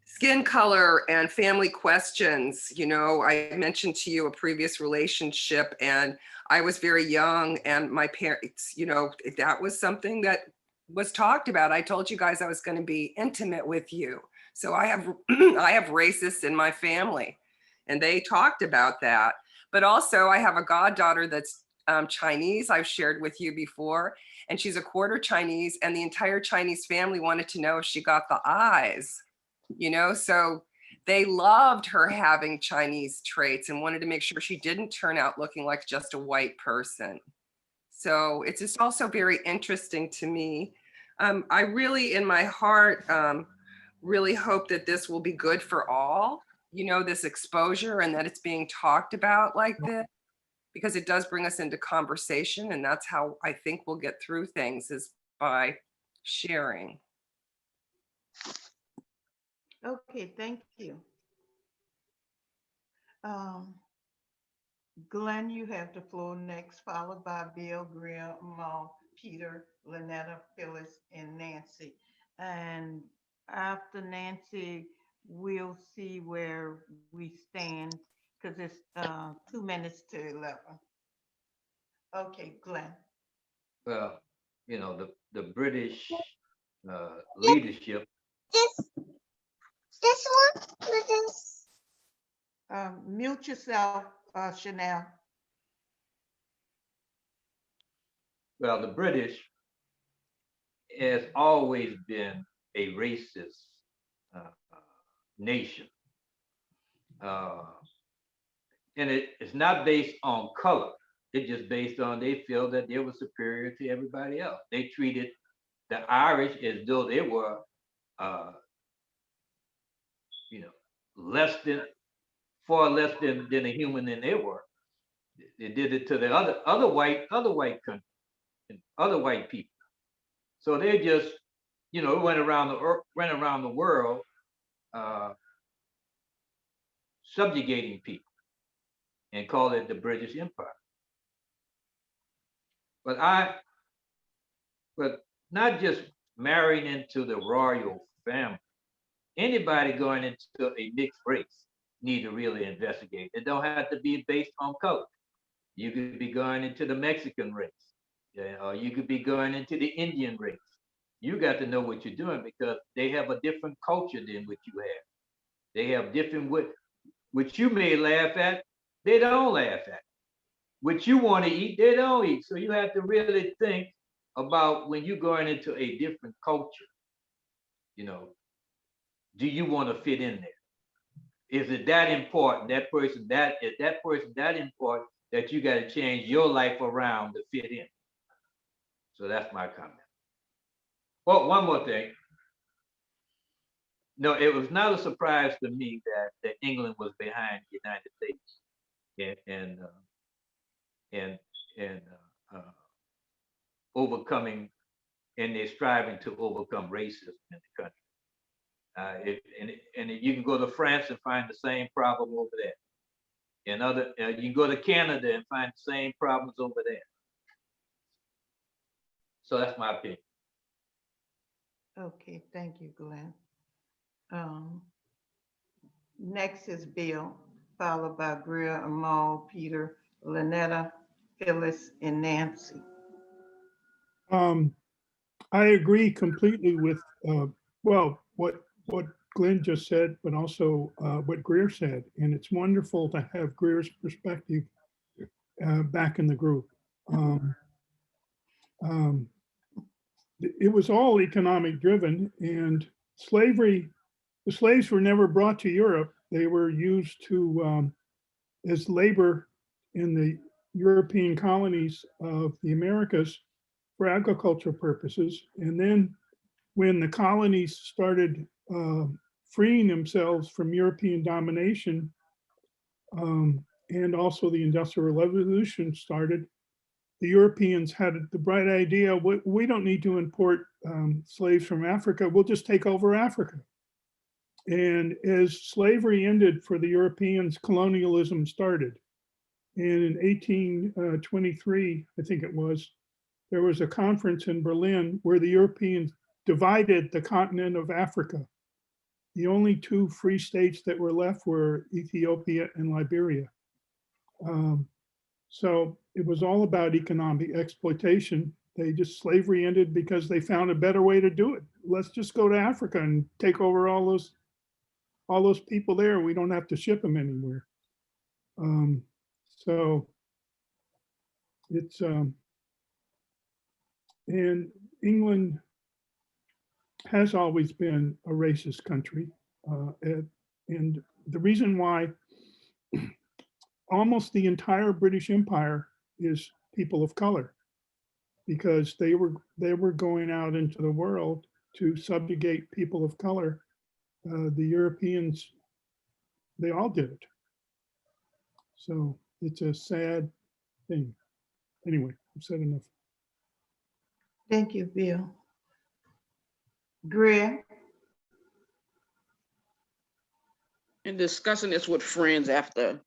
Skin color and family questions. You know, I mentioned to you a previous relationship, and I was very young, and my parents, you know, that was something that was talked about. I told you guys I was going to be intimate with you. So I have I have racists in my family, and they talked about that. But also I have a goddaughter that's Chinese, I've shared with you before, and she's a quarter Chinese, and the entire Chinese family wanted to know if she got the eyes. You know, so they loved her having Chinese traits and wanted to make sure she didn't turn out looking like just a white person. So it's just also very interesting to me. I really, in my heart, really hope that this will be good for all, you know, this exposure, and that it's being talked about like this, because it does bring us into conversation. And that's how I think we'll get through things, is by sharing. Okay, thank you. Glenn, you have the floor next, followed by Bill, Greer, Mal, Peter, Lynetta, Phyllis, and Nancy. And after Nancy, we'll see where we stand because it's 2 minutes to 11. Okay, Glenn. Well, the British leadership. This one or this? Mute yourself, Chanel. Well, the British has always been a racist nation. And it's not based on color. It's just based on they feel that they were superior to everybody else. They treated the Irish as though they were, less than, far less than a human than they were. They did it to the other white countries and other white people. So they just, went around the world subjugating people and called it the British Empire. But not just marrying into the royal family. Anybody going into a mixed race need to really investigate. It don't have to be based on color. You could be going into the Mexican race, or you could be going into the Indian race. You got to know what you're doing because they have a different culture than what you have. They have different what you may laugh at, they don't laugh at. What you want to eat, they don't eat. So you have to really think about when you're going into a different culture, do you want to fit in there? Is it that important? Is that person that important that you got to change your life around to fit in? So that's my comment. Well, one more thing. No, it was not a surprise to me that England was behind the United States and overcoming, and they're striving to overcome racism in the country. And you can go to France and find the same problem over there. You can go to Canada and find the same problems over there. So that's my opinion. Okay, thank you, Glenn. Next is Bill, followed by Greer, Amal, Peter, Lynetta, Phyllis, and Nancy. I agree completely with, what Glenn just said, but also what Greer said. And it's wonderful to have Greer's perspective back in the group. It was all economic driven, and the slaves were never brought to Europe. They were used as labor in the European colonies of the Americas for agricultural purposes. And then when the colonies started freeing themselves from European domination, and also the Industrial Revolution started, the Europeans had the bright idea, we don't need to import slaves from Africa, we'll just take over Africa. And as slavery ended for the Europeans, colonialism started. And in 1823, I think it was, there was a conference in Berlin where the Europeans divided the continent of Africa. The only two free states that were left were Ethiopia and Liberia. So it was all about economic exploitation. Slavery ended because they found a better way to do it. Let's just go to Africa and take over all those people there. We don't have to ship them anywhere. So it's, and England has always been a racist country. And the reason why almost the entire British Empire is people of color, because they were going out into the world to subjugate people of color. The Europeans, they all did it. So it's a sad thing. Anyway, I've said enough. Thank you, Bill. Greer. And discussing this with friends after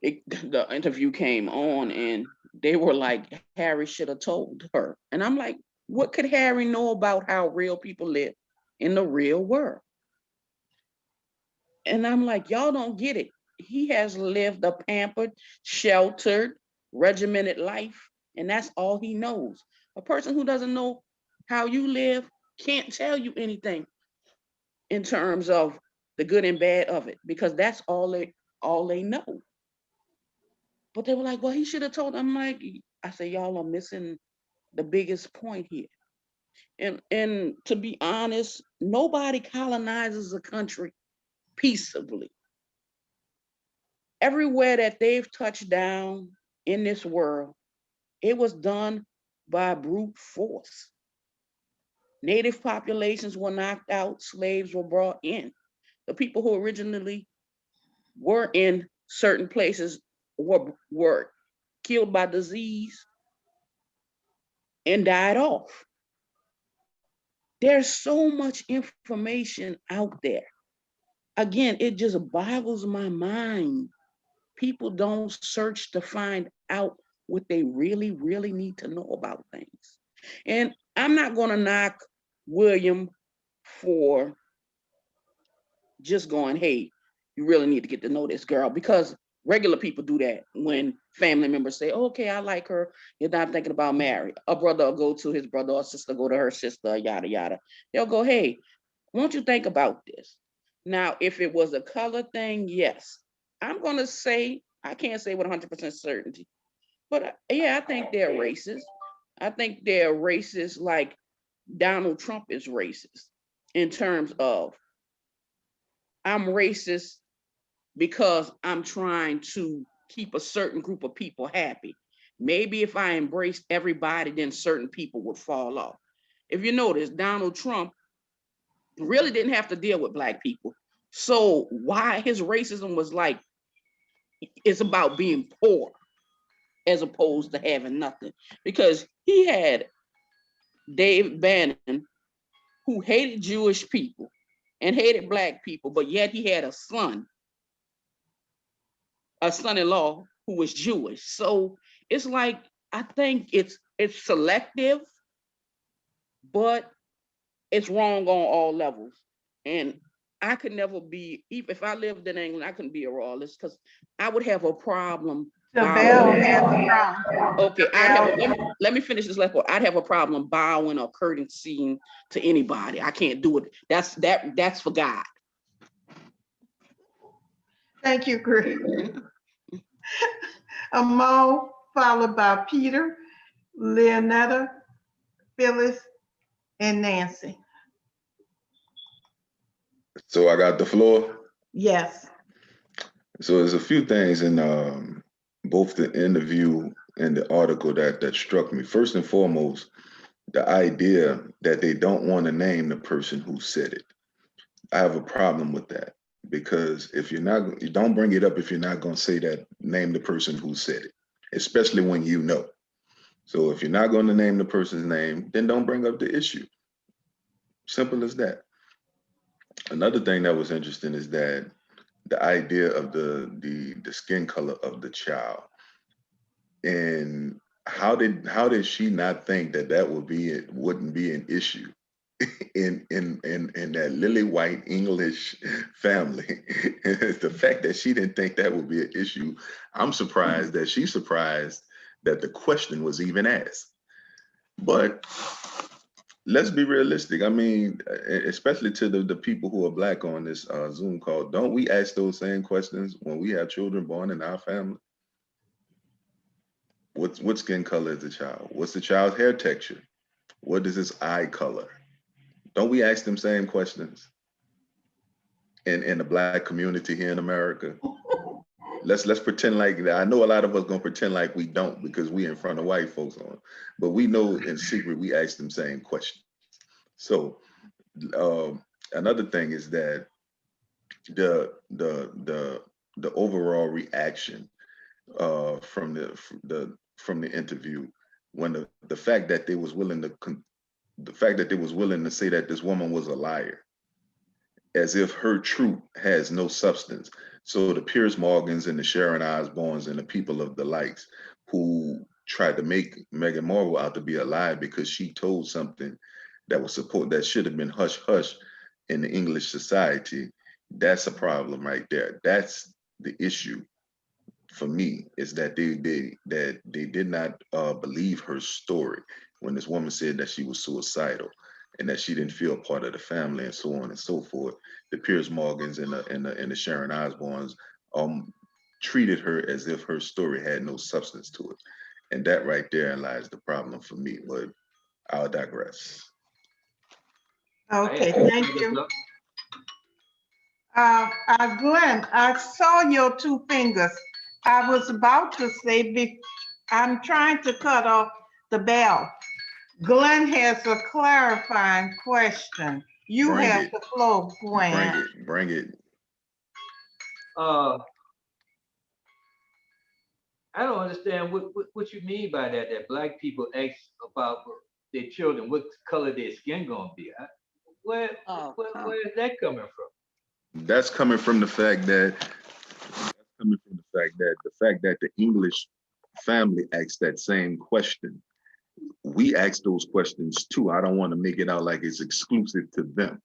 the interview came on, and they were like, Harry should have told her. And I'm like, what could Harry know about how real people live in the real world? And I'm like, y'all don't get it. he has lived a pampered, sheltered, regimented life, and that's all he knows. A person who doesn't know how you live can't tell you anything in terms of the good and bad of it, because that's all they know. But they were like, well, he should have told them. Like, I said, y'all are missing the biggest point here. And to be honest, nobody colonizes a country peaceably. Everywhere that they've touched down in this world, it was done by brute force. Native populations were knocked out, slaves were brought in. The people who originally were in certain places were killed by disease and died off. There's so much information out there. Again, it just boggles my mind. People don't search to find out what they really, really need to know about things. And I'm not going to knock William for just going, hey, you really need to get to know this girl, because regular people do that when family members say, okay, I like her. You're not thinking about marriage. A brother will go to his brother, or sister go to her sister, yada, yada. They'll go, hey, won't you think about this? Now, if it was a color thing, yes. I'm going to say, I can't say with 100% certainty, but yeah, I think they're racist. I think they're racist like Donald Trump is racist in terms of, I'm racist because I'm trying to keep a certain group of people happy. Maybe if I embraced everybody, then certain people would fall off. If you notice, Donald Trump really didn't have to deal with Black people. So why his racism was like, it's about being poor as opposed to having nothing. Because he had Dave Bannon, who hated Jewish people and hated Black people, but yet he had a son-in-law who was Jewish. So it's like, I think it's selective, but it's wrong on all levels. And I could never be, even if I lived in England, I couldn't be a royalist because I would have a problem. The bell has rung. Okay, let me finish this last part. I'd have a problem bowing or courtesying to anybody. I can't do it. That's for God. Thank you, Greg. Mo, followed by Peter, Leonetta, Phyllis, and Nancy. So I got the floor. Yes. So there's a few things in both the interview and the article that struck me. First and foremost, the idea that they don't want to name the person who said it. I have a problem with that, because if you don't bring it up if you're not going to say that, name the person who said it, especially when you know. So if you're not going to name the person's name, then don't bring up the issue. Simple as that. Another thing that was interesting is that the idea of the skin color of the child, and how did she not think that wouldn't be an issue in that lily white English family? The fact that she didn't think that would be an issue, I'm surprised that she's surprised that the question was even asked. But let's be realistic. I mean, especially to the people who are Black on this Zoom call, don't we ask those same questions when we have children born in our family? What skin color is the child? What's the child's hair texture? What is his eye color? Don't we ask them same questions in the Black community here in America? Let's pretend like, I know a lot of us gonna pretend like we don't, because we in front of white folks on, but we know in secret we ask them same questions. So another thing is that the overall reaction from the interview, when the fact that they was willing to say that this woman was a liar, as if her truth has no substance. So the Piers Morgans and the Sharon Osbournes and the people of the likes who tried to make Meghan Markle out to be a liar because she told something that should have been hush hush in the English society, that's a problem right there. That's the issue for me is that they did not believe her story when this woman said that she was suicidal and that she didn't feel part of the family and so on and so forth. The Piers Morgans and the Sharon Osbournes treated her as if her story had no substance to it. And that right there lies the problem for me, but I'll digress. Okay, thank you. Glenn, I saw your two fingers. I was about to say, I'm trying to cut off the bell. Glenn has a clarifying question. You Bring have it. the floor, Gwen. Bring it. I don't understand what you mean by that. That black people ask about their children, what color their skin gonna be. Where is that coming from? That's coming from the fact that the English family asks that same question. We ask those questions too. I don't want to make it out like it's exclusive to them.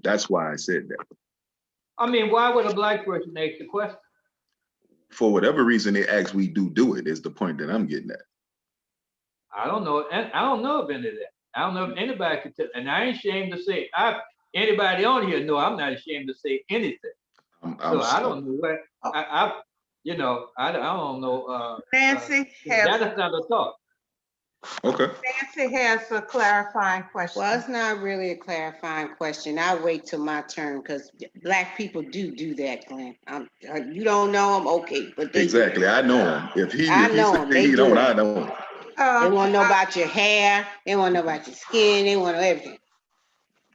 That's why I said that. I mean, why would a black person ask the question? For whatever reason they ask, we do it, is the point that I'm getting at. I don't know. And I don't know of any of that. I don't know if anybody could tell. And I ain't ashamed to say, anybody on here know I'm not ashamed to say anything. I don't know what, I don't know. Nancy that is not a thought. Okay. Nancy has a clarifying question. Well, it's not really a clarifying question. I'll wait till my turn because black people do that, Glenn. You don't know them, okay, but they exactly. I know him. If he I know says him. They he do don't, it. I don't. They want to know about your hair. They want to know about your skin. They want to know everything.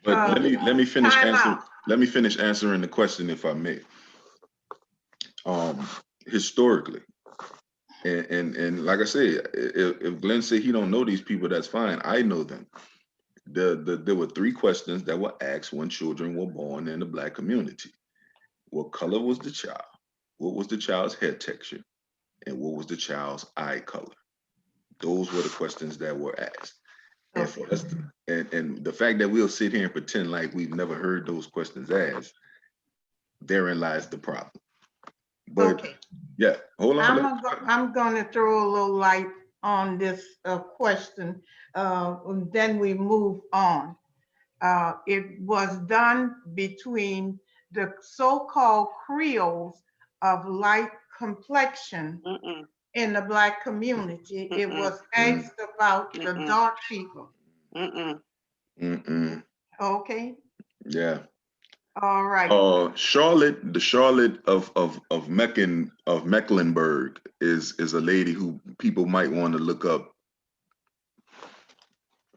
But let me finish answering. Let me finish answering the question, if I may. Historically, and like I said, if Glenn said he don't know these people, that's fine. I know them. There were 3 questions that were asked when children were born in the black community. What color was the child? What was the child's hair texture? And what was the child's eye color? Those were the questions that were asked. And for us, and the fact that we'll sit here and pretend like we've never heard those questions asked, therein lies the problem. But yeah, hold on. I'm going to throw a little light on this question. Then we move on. It was done between the so-called Creoles of light complexion in the black community. It was asked about the dark people. Okay. Yeah. All right. Charlotte, the Charlotte of Mecklenburg is a lady who people might want to look up.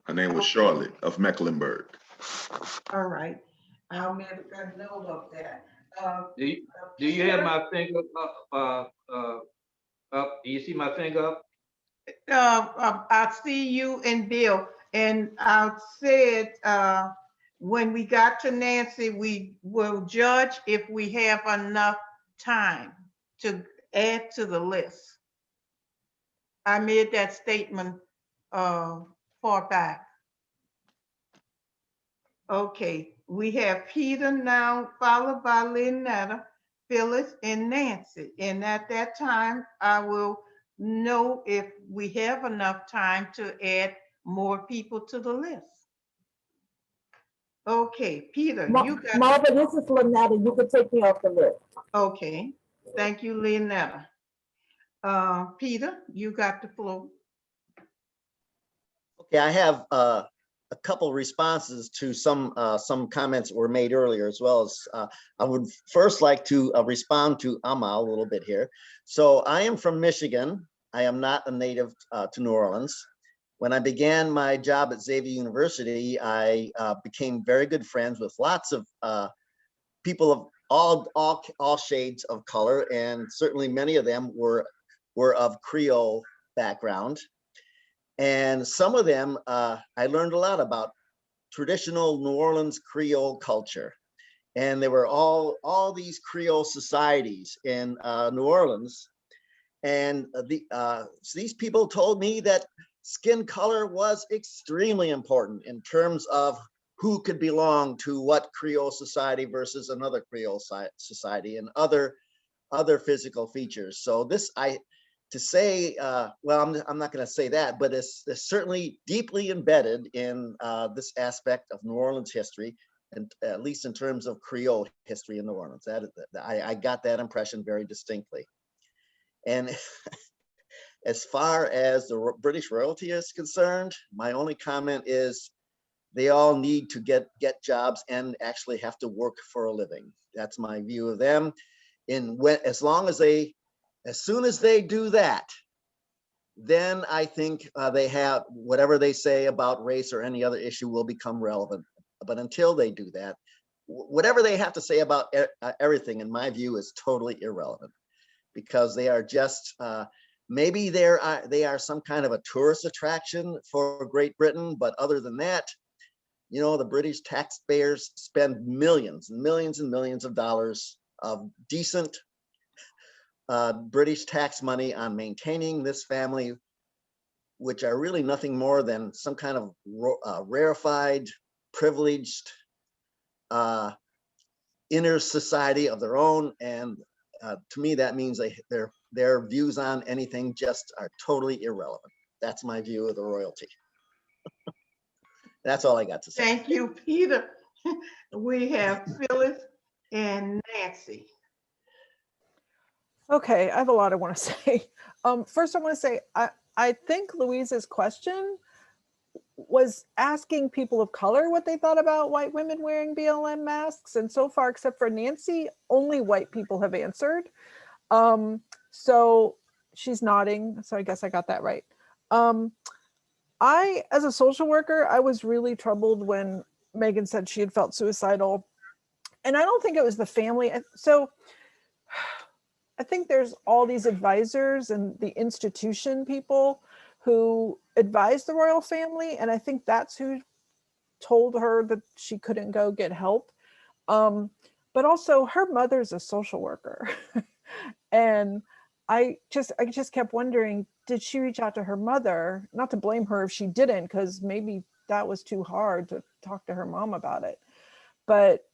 Her name was Charlotte of Mecklenburg. All right. I'll make a note of that. Do you have my finger up? Do you see my finger up? I see you and Bill, and I said when we got to Nancy, we will judge if we have enough time to add to the list. I made that statement far back. Okay, we have Peter now, followed by Lynetta, Phyllis, and Nancy. And at that time, I will know if we have enough time to add more people to the list. Okay, Peter, you got— Marva, this is Lynetta. You can take me off the list. Okay, thank you, Lynetta. Peter, you got the floor. Okay, I have a couple responses to some comments that were made earlier, as well as I would first like to respond to Amma a little bit here. So I am from Michigan. I am not a native to New Orleans. When I began my job at Xavier University, I became very good friends with lots of people of all shades of color, and certainly many of them were of Creole background. And some of them, I learned a lot about traditional New Orleans Creole culture. And there were all these Creole societies in New Orleans. And these people told me that skin color was extremely important in terms of who could belong to what Creole society versus another Creole society, and other other physical features. So this, to say, well, I'm not going to say that, but it's certainly deeply embedded in this aspect of New Orleans history, and at least in terms of Creole history in New Orleans. I got that impression very distinctly. And as far as the British royalty is concerned, my only comment is they all need to get jobs and actually have to work for a living. That's my view of them. As soon as they do that, then I think they have whatever they say about race or any other issue will become relevant. But until they do that, whatever they have to say about everything, in my view, is totally irrelevant, because they are just maybe they are some kind of a tourist attraction for Great Britain, but other than that, you know, the British taxpayers spend millions and millions and millions of dollars of decent British tax money on maintaining this family, which are really nothing more than some kind of rarefied, privileged inner society of their own. And to me, that means their views on anything just are totally irrelevant. That's my view of the royalty. That's all I got to say. Thank you, Peter. We have Phyllis and Nancy. Okay, I have a lot I want to say. First, I want to say I think Louise's question was asking people of color what they thought about white women wearing BLM masks, and so far, except for Nancy, only white people have answered. So she's nodding, so I guess I got that right. As a social worker, I was really troubled when Megan said she had felt suicidal, and I don't think it was the family. So I think there's all these advisors and the institution people who advise the royal family, and I think that's who told her that she couldn't go get help. But also, her mother's a social worker, and I just kept wondering, did she reach out to her mother? Not to blame her if she didn't, because maybe that was too hard to talk to her mom about it. But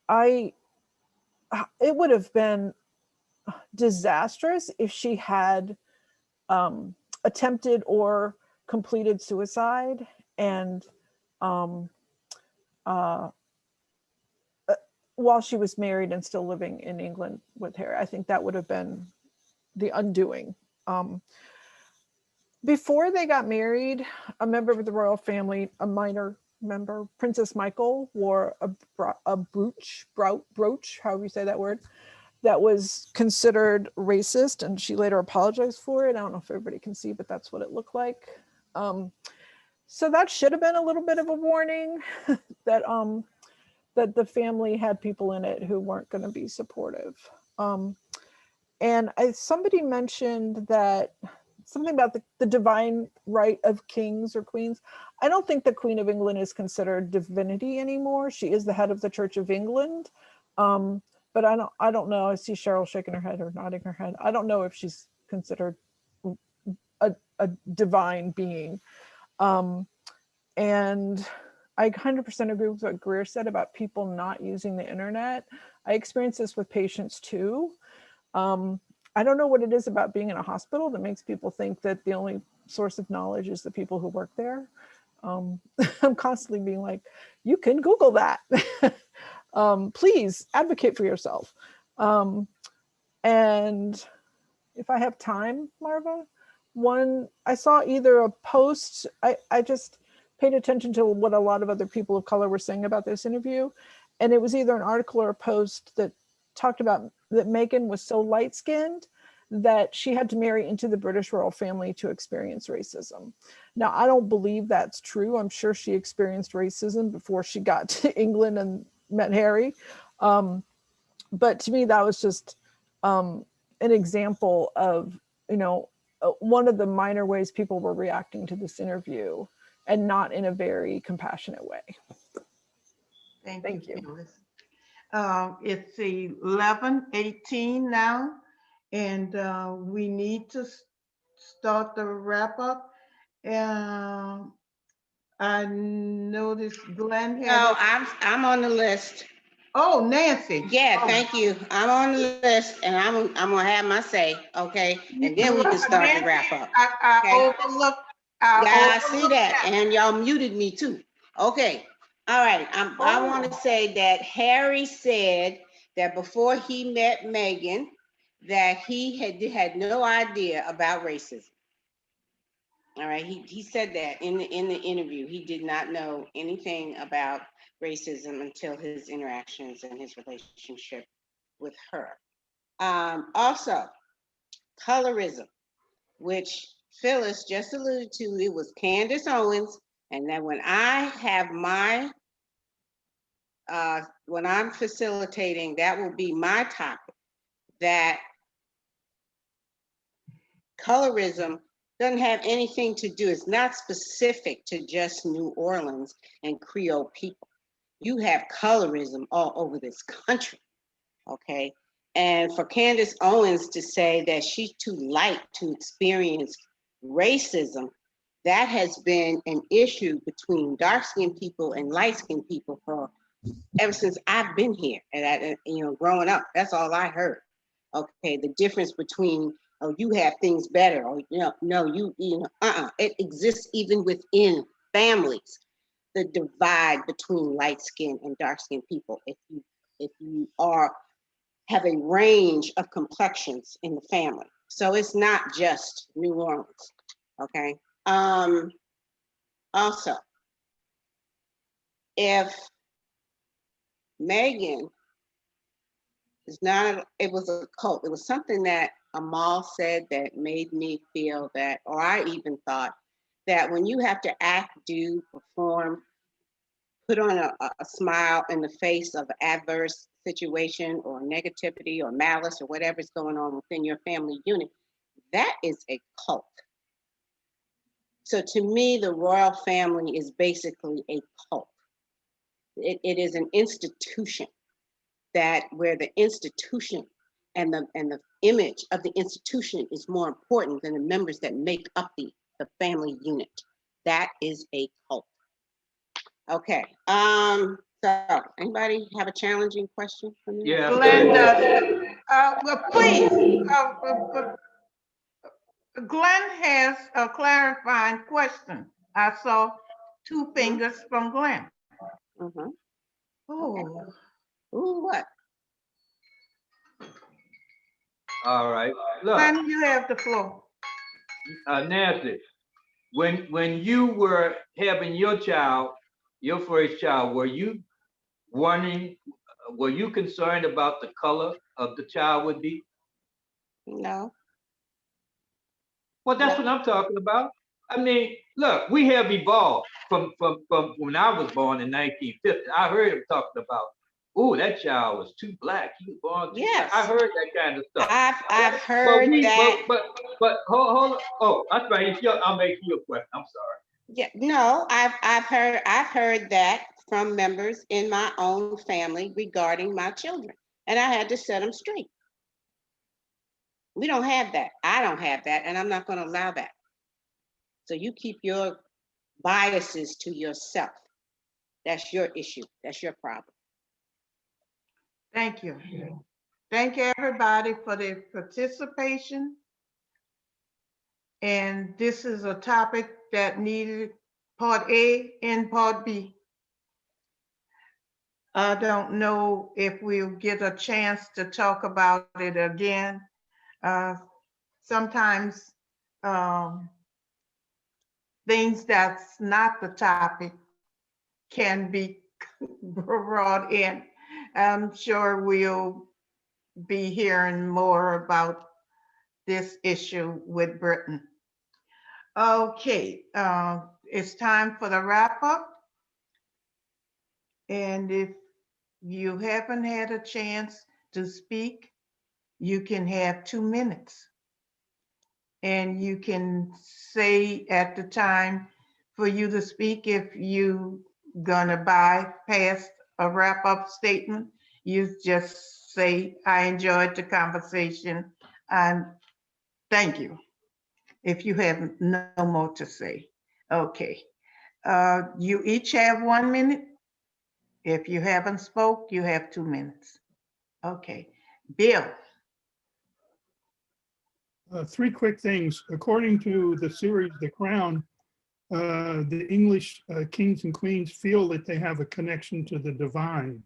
it would have been disastrous if she had attempted or completed suicide and while she was married and still living in England with Harry. I think that would have been the undoing. Before they got married, a member of the royal family, a minor member, Princess Michael, wore a brooch, however you say that word, that was considered racist, and she later apologized for it. I don't know if everybody can see, but that's what it looked like. So that should have been a little bit of a warning that that the family had people in it who weren't going to be supportive. And somebody mentioned that something about the divine right of kings or queens. I don't think the Queen of England is considered divinity anymore. She is the head of the Church of England. But I don't know. I see Cheryl shaking her head or nodding her head. I don't know if she's considered a divine being. And I 100% agree with what Greer said about people not using the internet. I experience this with patients too. I don't know what it is about being in a hospital that makes people think that the only source of knowledge is the people who work there. I'm constantly being like, you can Google that. Please advocate for yourself. And if I have time, Marva, I saw either a post, I just paid attention to what a lot of other people of color were saying about this interview. And it was either an article or a post that talked about that Meghan was so light-skinned that she had to marry into the British royal family to experience racism. Now, I don't believe that's true. I'm sure she experienced racism before she got to England and met Harry. But to me, that was just an example of, one of the minor ways people were reacting to this interview, and not in a very compassionate way. Thank you. Phyllis. It's 11:18 now, and we need to start the wrap up. I noticed Glenn had. No, I'm on the list. Oh, Nancy. Yeah, Oh. thank you. I'm on the list and I'm gonna have my say, okay? And then we can start to wrap up. I Okay? overlooked. Yeah, I see that, and y'all muted me too. Okay, all right, I want to say that Harry said that before he met Megan, that he had no idea about racism. All right, he said that in the interview. He did not know anything about racism until his interactions and his relationship with her. Also, colorism, which Phyllis just alluded to. It was Candace Owens, and that when I have my when I'm facilitating, that will be my topic. That colorism doesn't have anything to do, it's not specific to just New Orleans and Creole people. You have colorism all over this country, okay? And for Candace Owens to say that she's too light to experience racism, that has been an issue between dark-skinned people and light-skinned people for ever since I've been here. And growing up, that's all I heard. Okay, the difference between, oh, you have things better, or no, it exists even within families. The divide between light-skinned and dark-skinned people. If you have a range of complexions in the family, so it's not just New Orleans. Okay. Also, if Megan is not, it was a cult. It was something that Amal said that made me feel that, or I even thought that when you have to act, do, perform, put on a smile in the face of adverse situation or negativity or malice or whatever's going on within your family unit, that is a cult. So to me, the royal family is basically a cult. It is an institution that where the institution and the image of the institution is more important than the members that make up the family unit. That is a cult. Okay. So anybody have a challenging question for me? Yeah. Glenda, well, please, Glenn has a clarifying question. I saw two fingers from Glenn. Mm-hmm. Oh. Ooh, what? All right. Look, Glenn, you have the floor. Nancy, when you were having your child, your first child, were you concerned about the color of the child would be? No. Well, that's what I'm talking about. I mean, look, we have evolved from when I was born in 1950. I heard him talking about, oh, that child was too black. He was born too black. I heard that kind of stuff. I've heard that. But hold on. Oh, that's right. I'll make you a question. I'm sorry. Yeah, no, I've heard that from members in my own family regarding my children, and I had to set them straight. We don't have that. I don't have that, and I'm not going to allow that. So you keep your biases to yourself. That's your issue. That's your problem. Thank you. Thank you, everybody, for their participation. And this is a topic that needed part A and part B. I don't know if we'll get a chance to talk about it again. Sometimes things that's not the topic can be brought in. I'm sure we'll be hearing more about this issue with Britain. Okay, it's time for the wrap up. And if you haven't had a chance to speak, you can have 2 minutes. And you can say at the time for you to speak, if you gonna bypass a wrap up statement, you just say, I enjoyed the conversation and thank you. If you have no more to say. Okay. You each have 1 minute. If you haven't spoke, you have 2 minutes. Okay, Bill. 3 quick things. According to the series The Crown, the English kings and queens feel that they have a connection to the divine,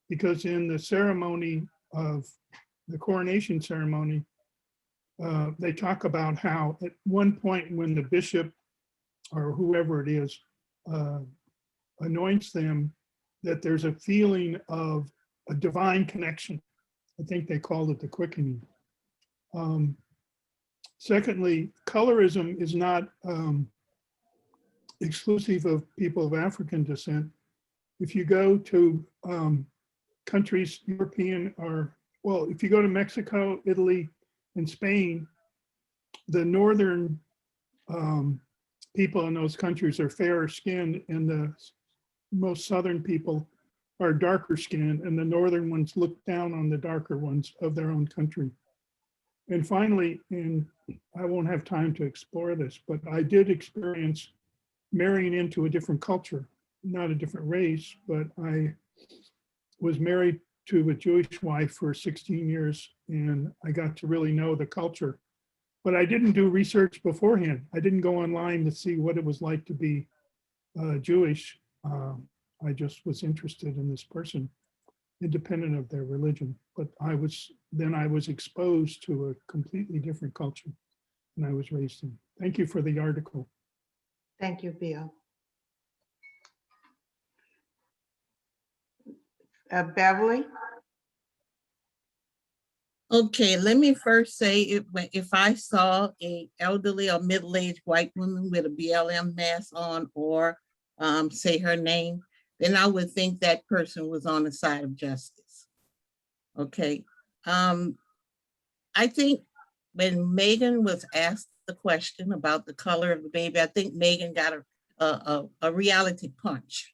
because in the ceremony of the coronation ceremony, they talk about how at one point when the bishop or whoever it is anoints them, that there's a feeling of a divine connection. I think they called it the quickening. Secondly, colorism is not exclusive of people of African descent. If you go to countries, European or, well, if you go to Mexico, Italy, and Spain, the northern people in those countries are fairer skinned, and the most southern people are darker skinned, and the northern ones look down on the darker ones of their own country. And finally, and I won't have time to explore this, but I did experience marrying into a different culture, not a different race, but I was married to a Jewish wife for 16 years, and I got to really know the culture. But I didn't do research beforehand. I didn't go online to see what it was like to be Jewish. I just was interested in this person, independent of their religion. But I was exposed to a completely different culture than I was raised in. Thank you for the article. Thank you, Bill. Beverly? Okay, let me first say if I saw a elderly or middle-aged white woman with a BLM mask on or say her name, then I would think that person was on the side of justice. Okay. I think when Megan was asked the question about the color of the baby, I think Megan got a reality punch.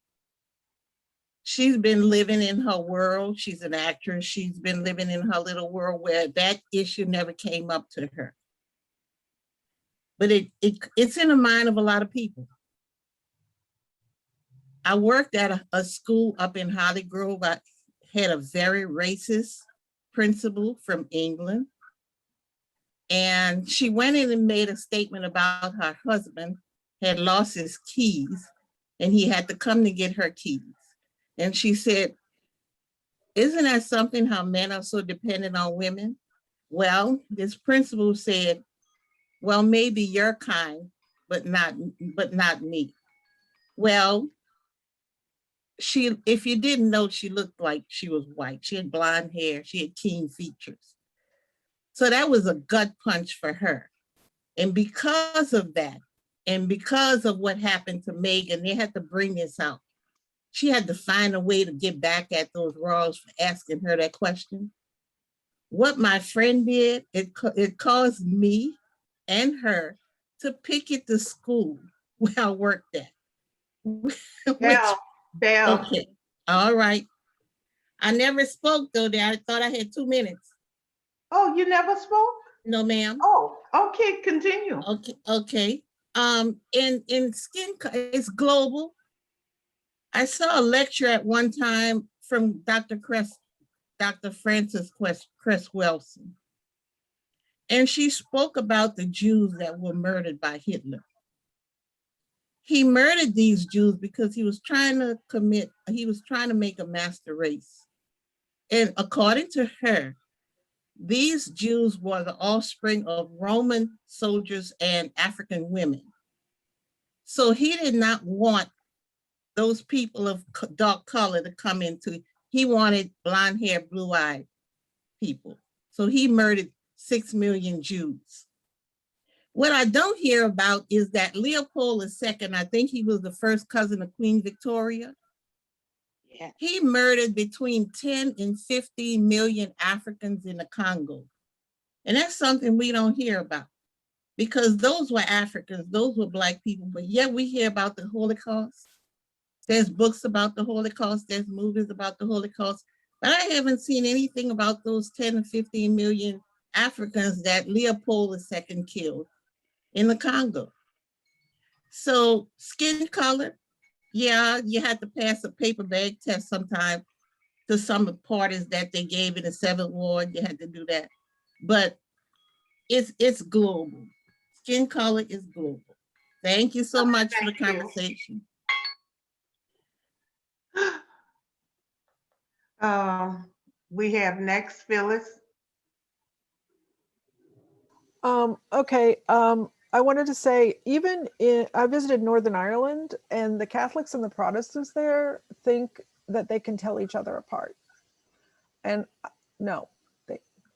She's been living in her world. She's an actress. She's been living in her little world where that issue never came up to her. But it's in the mind of a lot of people. I worked at a school up in Holly Grove. I had a very racist principal from England. And she went in and made a statement about her husband had lost his keys and he had to come to get her keys. And she said, isn't that something how men are so dependent on women? Well, this principal said, well, maybe your kind, but not me. Well, if you didn't know, she looked like she was white. She had blonde hair, she had keen features. So that was a gut punch for her. And because of that, and because of what happened to Megan, they had to bring this out. She had to find a way to get back at those Royals for asking her that question. What my friend did, it caused me and her to picket the school where I worked at. Bell. Okay, all right. I never spoke though. I thought I had 2 minutes. Oh, you never spoke? No, ma'am. Oh, okay, continue. Okay. In skin, it's global. I saw a lecture at one time from Dr. Frances Cress Wilson. And she spoke about the Jews that were murdered by Hitler. He murdered these Jews because he was trying to make a master race. And according to her, these Jews were the offspring of Roman soldiers and African women. So he did not want those people of dark color to come into, he wanted blonde hair, blue eyed people. So he murdered 6 million Jews. What I don't hear about is that Leopold II, I think he was the first cousin of Queen Victoria. Yeah. He murdered between 10 and 15 million Africans in the Congo. And that's something we don't hear about because those were Africans, those were Black people, but yet we hear about the Holocaust. There's books about the Holocaust, there's movies about the Holocaust, but I haven't seen anything about those 10 to 15 million Africans that Leopold II killed in the Congo. So skin color, Yeah, you had to pass a paper bag test sometime to some of the parties that they gave in the 7th Ward. You had to do that. But it's global. Skin color is global. Thank you so much for the conversation. We have next Phyllis. Okay. I wanted to say, I visited Northern Ireland, and the Catholics and the Protestants there think that they can tell each other apart. And no,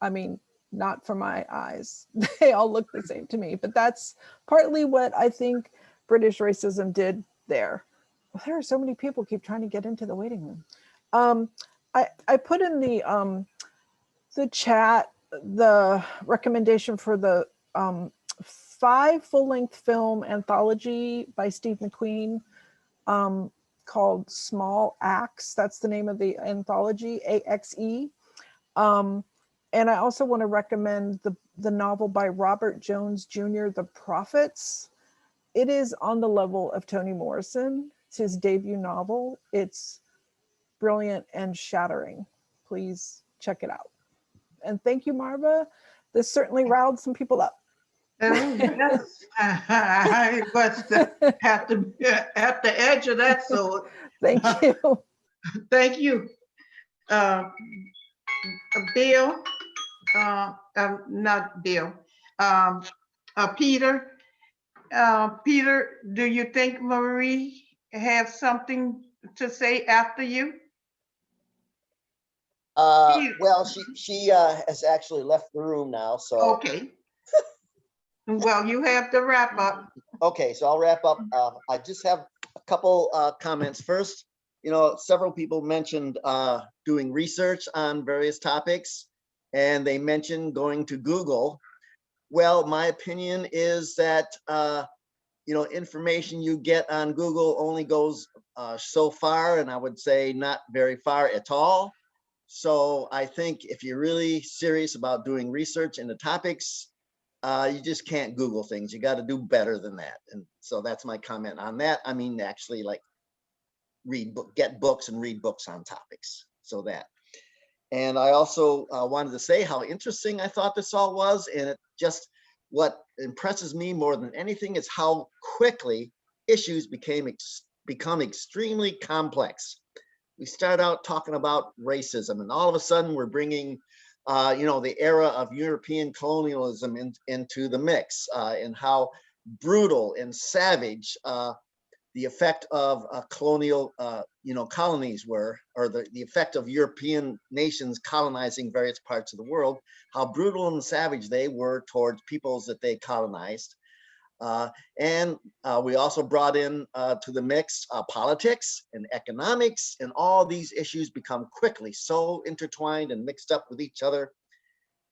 I mean, not from my eyes. They all look the same to me, but that's partly what I think British racism did there. There are so many people keep trying to get into the waiting room. I put in the chat the recommendation for the 5 full-length film anthology by Steve McQueen called Small Axe. That's the name of the anthology, AXE. And I also want to recommend the novel by Robert Jones Jr., The Prophets. It is on the level of Toni Morrison. It's his debut novel. It's brilliant and shattering. Please check it out. And thank you, Marva. This certainly riled some people up. Oh, yes. I was at the edge of that sword. Thank you. Thank you. Bill, not Bill, Peter. Peter, do you think Marie has something to say after you? Well, she has actually left the room now, so. Okay. Well, you have to wrap up. Okay, so I'll wrap up. I just have a couple comments. First, several people mentioned doing research on various topics, and they mentioned going to Google. Well, my opinion is that information you get on Google only goes so far, and I would say not very far at all. So I think if you're really serious about doing research into topics, you just can't Google things. You got to do better than that. And so that's my comment on that. I mean, actually, like get books and read books on topics. So that. And I also wanted to say how interesting I thought this all was. And it just, what impresses me more than anything is how quickly issues become extremely complex. We start out talking about racism, and all of a sudden we're bringing the era of European colonialism into the mix, and how brutal and savage the effect of colonial colonies were, or the effect of European nations colonizing various parts of the world, how brutal and savage they were towards peoples that they colonized. And we also brought in to the mix politics and economics, and all these issues become quickly so intertwined and mixed up with each other.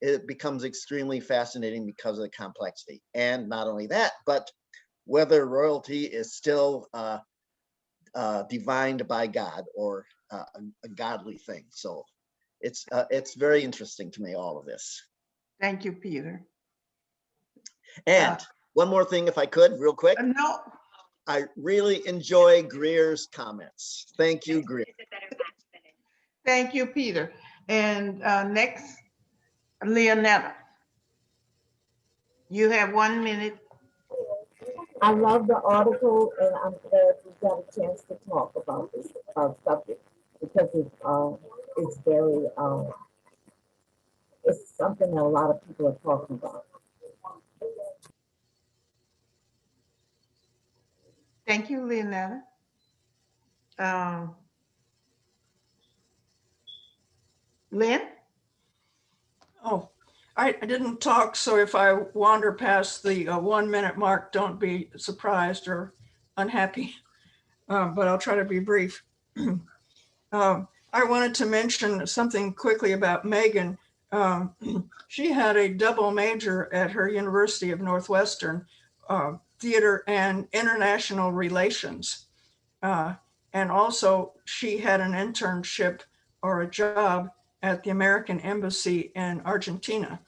It becomes extremely fascinating because of the complexity. And not only that, but whether royalty is still divined by God or a godly thing. So it's very interesting to me, all of this. Thank you, Peter. And one more thing, if I could, real quick. No. I really enjoy Greer's comments. Thank you, Greer. Thank you, Peter. And next, Leonetta. You have 1 minute. I love the article, and I'm glad we got a chance to talk about this subject, because it's very, it's something that a lot of people are talking about. Thank you, Leonetta. Lynn? Oh, I didn't talk, so if I wander past the 1 minute mark, don't be surprised or unhappy, but I'll try to be brief. I wanted to mention something quickly about Megan. She had a double major at her University of Northwestern, theater and international relations. And also she had an internship or a job at the American Embassy in Argentina.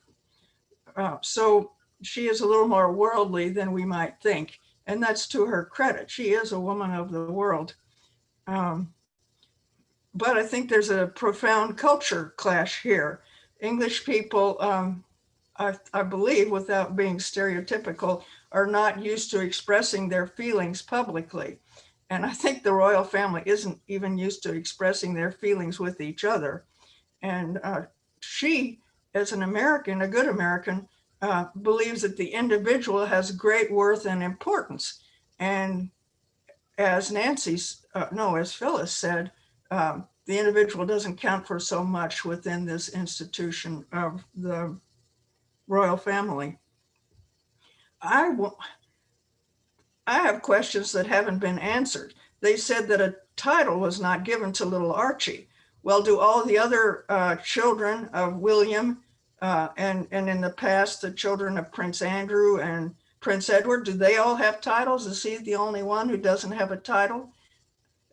So she is a little more worldly than we might think, and that's to her credit. She is a woman of the world. But I think there's a profound culture clash here. English people, I believe, without being stereotypical, are not used to expressing their feelings publicly. And I think the royal family isn't even used to expressing their feelings with each other. And she, as an American, a good American, believes that the individual has great worth and importance. And as as Phyllis said, the individual doesn't count for so much within this institution of the royal family. I have questions that haven't been answered. They said that a title was not given to little Archie. Well, do all the other children of William and in the past, the children of Prince Andrew and Prince Edward, do they all have titles? Is he the only one who doesn't have a title?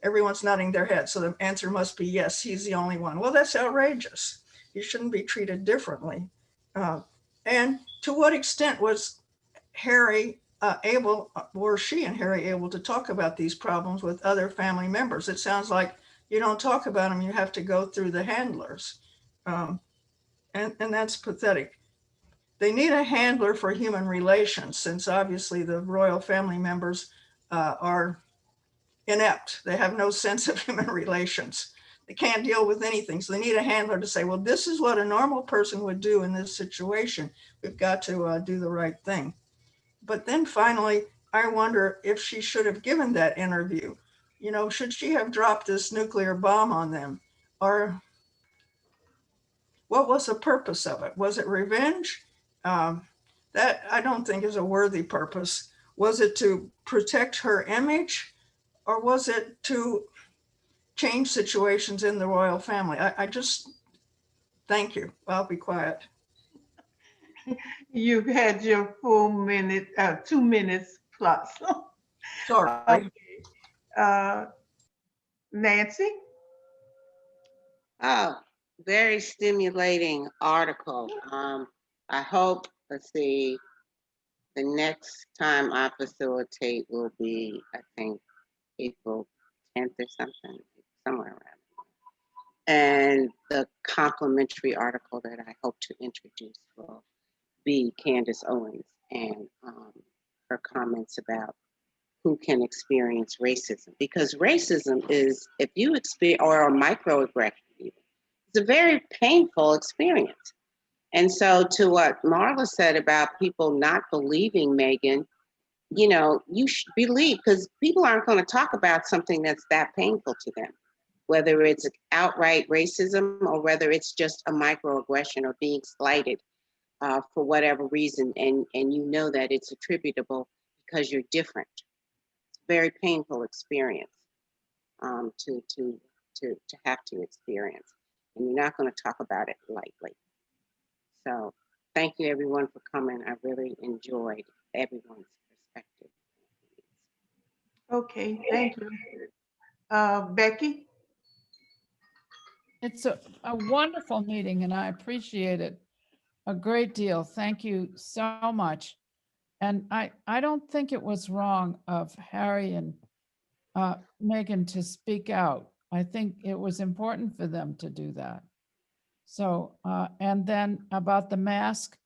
Everyone's nodding their head. So the answer must be yes, he's the only one. Well, that's outrageous. He shouldn't be treated differently. And to what extent was Harry were she and Harry able to talk about these problems with other family members? It sounds like you don't talk about them, you have to go through the handlers. And that's pathetic. They need a handler for human relations, since obviously the royal family members are inept. They have no sense of human relations. They can't deal with anything. So they need a handler to say, well, this is what a normal person would do in this situation. We've got to do the right thing. But then finally, I wonder if she should have given that interview. You know, should she have dropped this nuclear bomb on them? Or what was the purpose of it? Was it revenge? That I don't think is a worthy purpose. Was it to protect her image? Or was it to change situations in the royal family? I just, thank you. I'll be quiet. You've had your full minute, 2 minutes plus. Sorry. Nancy? Oh, very stimulating article. I hope, let's see, the next time I facilitate will be, I think, April 10th or something, somewhere around. And the complimentary article that I hope to introduce will be Candace Owens and her comments about who can experience racism. Because racism is, if you experience, or a microaggression even, it's a very painful experience. And so to what Marla said about people not believing Meghan, you know, you should believe, because people aren't going to talk about something that's that painful to them, whether it's outright racism or whether it's just a microaggression or being slighted for whatever reason. And you know that it's attributable because you're different. It's a very painful experience to have to experience. And you're not going to talk about it lightly. So thank you everyone for coming. I really enjoyed everyone's perspective. Okay, thank you. Becky? It's a wonderful meeting and I appreciate it a great deal. Thank you so much. And I don't think it was wrong of Harry and Meghan to speak out. I think it was important for them to do that. So, and then about the mask,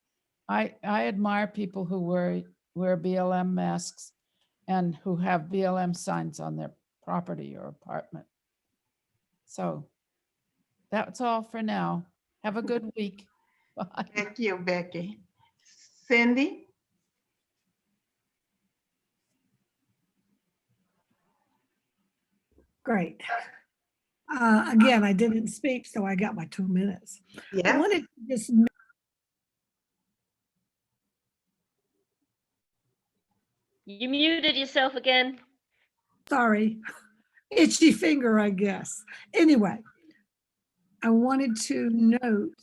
I admire people who wear BLM masks and who have BLM signs on their property or apartment. So that's all for now. Have a good week. Bye. Thank you, Becky. Cindy? Great. Again, I didn't speak, so I got my 2 minutes. Yeah. I wanted to just You muted yourself again. sorry, itchy finger, I guess. Anyway, I wanted to note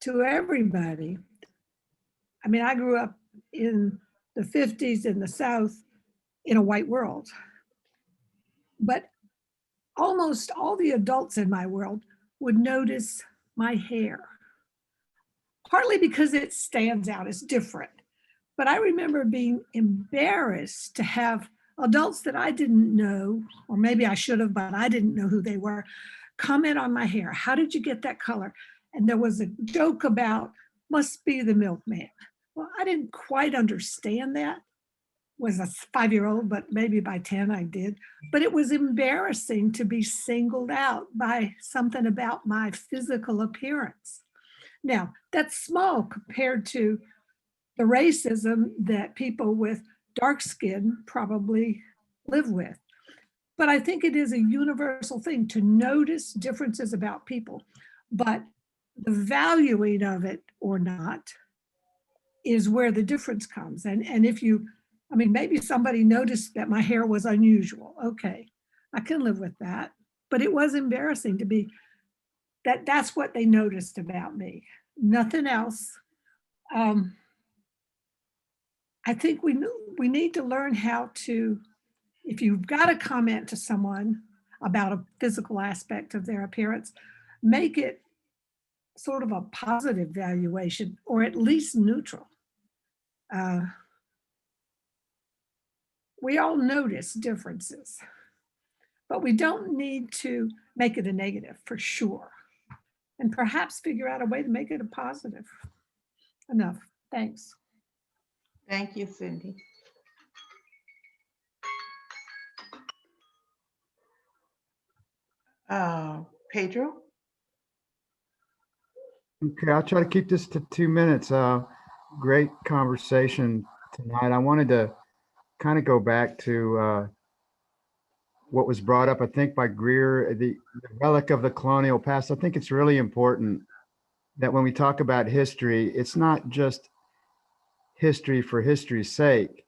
to everybody, I mean, I grew up in the 50s in the South in a white world, but almost all the adults in my world would notice my hair, partly because it stands out, it's different. But I remember being embarrassed to have adults that I didn't know, or maybe I should have, but I didn't know who they were, comment on my hair. How did you get that color? And there was a joke about, must be the milkman. Well, I didn't quite understand that. Was a 5-year-old, but maybe by 10 I did. But it was embarrassing to be singled out by something about my physical appearance. Now, that's small compared to the racism that people with dark skin probably live with. But I think it is a universal thing to notice differences about people. But the valuing of it or not is where the difference comes. And if you, I mean, maybe somebody noticed that my hair was unusual. Okay, I can live with that. But it was embarrassing to be, that's what they noticed about me. Nothing else. I think we need to learn how to, if you've got to comment to someone about a physical aspect of their appearance, make it sort of a positive valuation or at least neutral. We all notice differences, but we don't need to make it a negative for sure. And perhaps figure out a way to make it a positive. Enough. Thanks. Thank you, Cindy. Pedro? Okay, I'll try to keep this to 2 minutes. Great conversation tonight. I wanted to kind of go back to what was brought up, I think, by Greer, the relic of the colonial past. I think it's really important that when we talk about history, it's not just history for history's sake.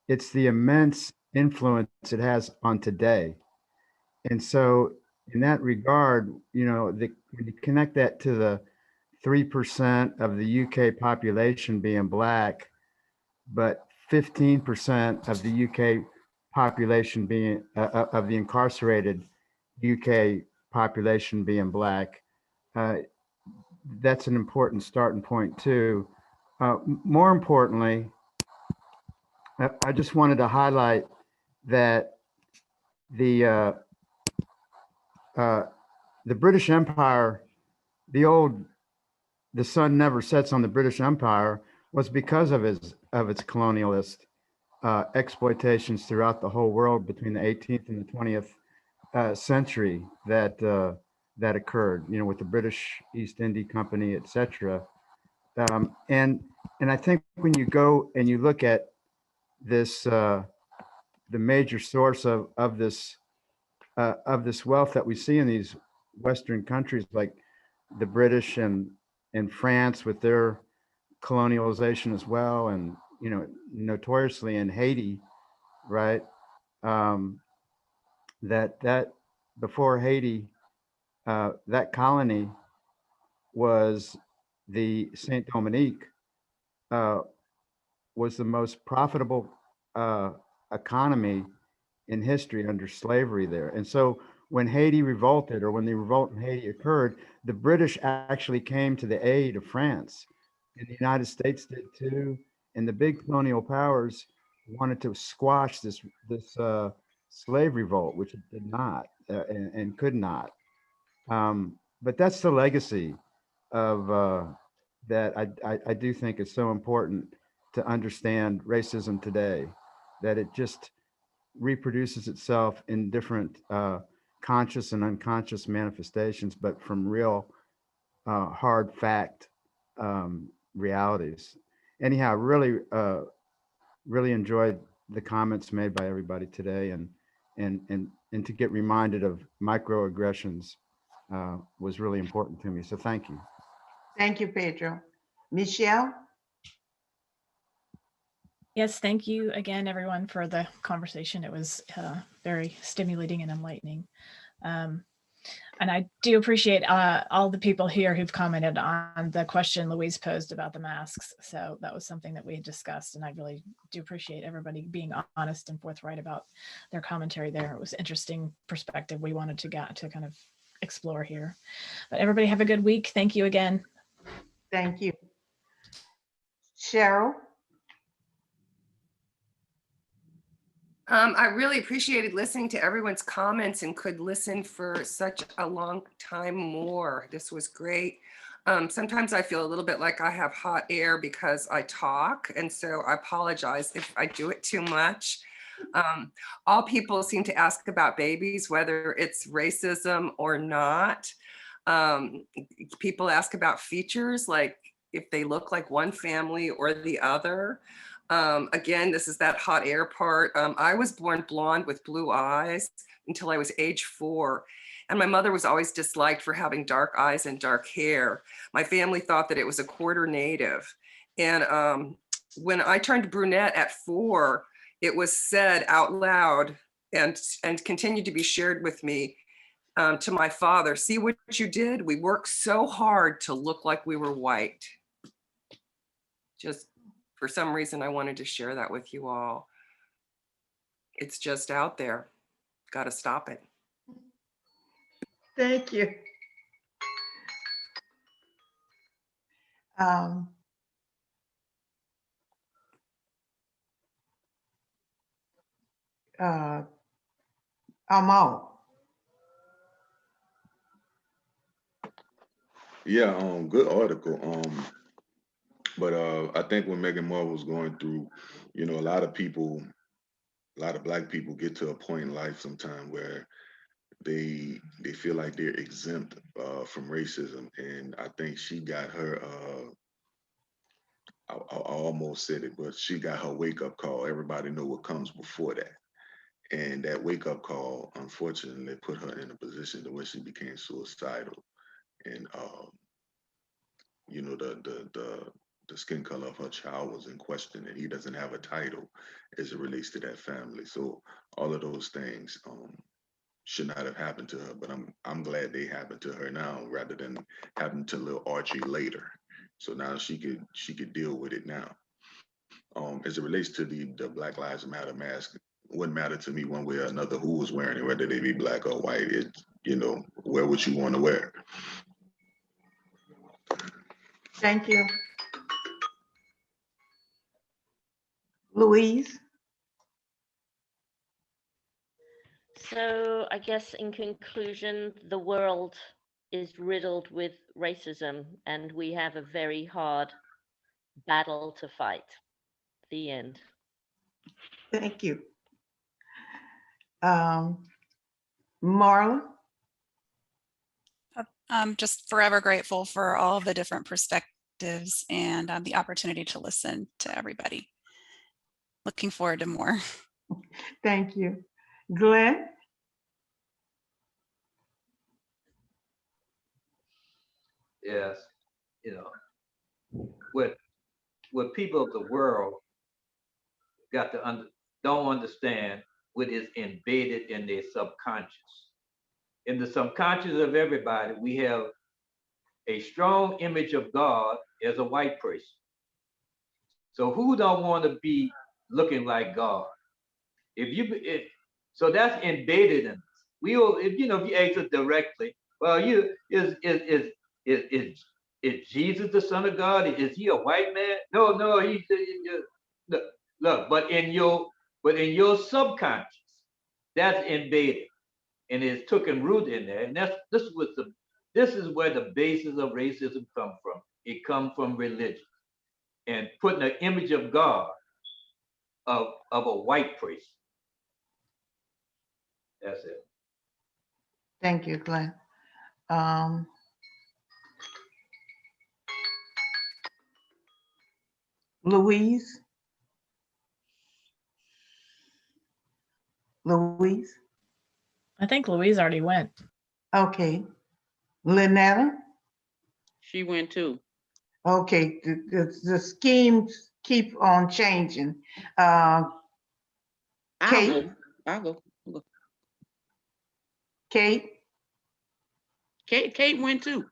It's the immense influence it has on today. And so in that regard, you know, when you connect that to the 3% of the UK population being Black, but 15% of the UK population being, of the incarcerated UK population being Black, that's an important starting point too. More importantly, I just wanted to highlight that the British Empire, the sun never sets on the British Empire, was because of its colonialist exploitations throughout the whole world between the 18th and the 20th century that occurred, you know, with the British East India Company, etc. And I think when you go and you look at this, the major source of this wealth that we see in these Western countries like the British and France with their colonialization as well, and you know, notoriously in Haiti, right? That before Haiti, that colony was the Saint Dominique, was the most profitable economy in history under slavery there. And so when Haiti revolted, or when the revolt in Haiti occurred, the British actually came to the aid of France, and the United States did too. And the big colonial powers wanted to squash this slave revolt, which it did not and could not. But that's the legacy of that I do think is so important to understand racism today, that it just reproduces itself in different conscious and unconscious manifestations, but from real hard fact realities. Anyhow, really enjoyed the comments made by everybody today, and to get reminded of microaggressions was really important to me. So thank you. Thank you, Pedro. Michelle? Yes, thank you again, everyone, for the conversation. It was very stimulating and enlightening. And I do appreciate all the people here who've commented on the question Louise posed about the masks. So that was something that we had discussed, and I really do appreciate everybody being honest and forthright about their commentary there. It was interesting perspective we wanted to get to kind of explore here. But everybody have a good week. Thank you again. Thank you. Cheryl? I really appreciated listening to everyone's comments and could listen for such a long time more. This was great. Sometimes I feel a little bit like I have hot air because I talk, and so I apologize if I do it too much. All people seem to ask about babies, whether it's racism or not. People ask about features, like if they look like one family or the other. Again, this is that hot air part. I was born blonde with blue eyes until I was age 4. And my mother was always disliked for having dark eyes and dark hair. My family thought that it was a quarter native. And when I turned brunette at 4, it was said out loud and continued to be shared with me to my father. See what you did? We worked so hard to look like we were white. Just for some reason, I wanted to share that with you all. It's just out there. Got to stop it. Thank you. Amo. Yeah, good article. But I think when Megan Marva was going through, you know, a lot of Black people get to a point in life sometime where they feel like they're exempt from racism, and I think she got her. I almost said it, but she got her wake up call. Everybody know what comes before that, and that wake up call, unfortunately, put her in a position to where she became suicidal, and you know, the skin color of her child was in question, and he doesn't have a title as it relates to that family. So all of those things should not have happened to her, but I'm glad they happened to her now rather than happen to little Archie later. So now she could deal with it now. As it relates to the Black Lives Matter mask, it wouldn't matter to me one way or another who was wearing it, whether they be black or white. It, you know, wear what you want to wear. Thank you. Louise? So I guess in conclusion, the world is riddled with racism and we have a very hard battle to fight. The end. Thank you. Marla? I'm just forever grateful for all of the different perspectives and the opportunity to listen to everybody. Looking forward to more. Thank you. Glenn? Yes, you know, what people of the world got to don't understand what is embedded in their subconscious. In the subconscious of everybody, we have a strong image of God as a white person. So who don't want to be looking like God? So that's embedded in us. We all, if you ask us directly, well, is Jesus the Son of God? Is he a white man? No, look, but in your subconscious, that's embedded and it's taken root in there. And this is where the basis of racism come from. It comes from religion and putting an image of God of a white person. That's it. Thank you, Glenn. Louise? Louise? I think Louise already went. Okay. Lynetta? She went too. Okay, the schemes keep on changing. Kate? I'll go. Kate? Kate went too.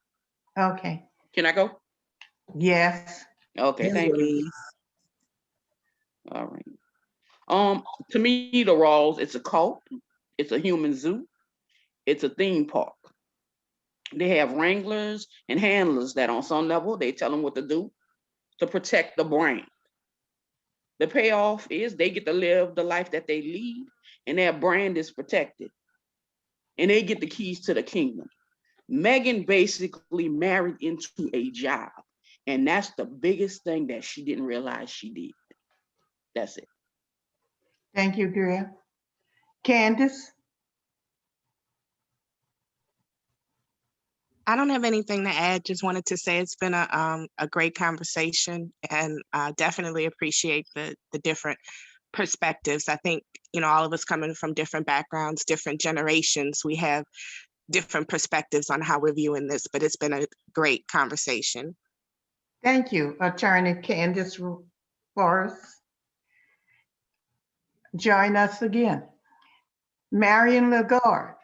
Okay. Can I go? Yes. Okay, thank you. All right. To me, the Rawls, it's a cult, it's a human zoo, it's a theme park. They have wranglers and handlers that on some level, they tell them what to do to protect the brain. The payoff is they get to live the life that they lead, and their brand is protected. And they get the keys to the kingdom. Megan basically married into a job. And that's the biggest thing that she didn't realize she did. That's it. Thank you, Greer. Candace? I don't have anything to add. Just wanted to say it's been a great conversation, and I definitely appreciate the different perspectives. I think, all of us coming from different backgrounds, different generations, we have different perspectives on how we're viewing this, but it's been a great conversation. Thank you, Attorney Candace Forrest. Join us again. Marion Lagarde.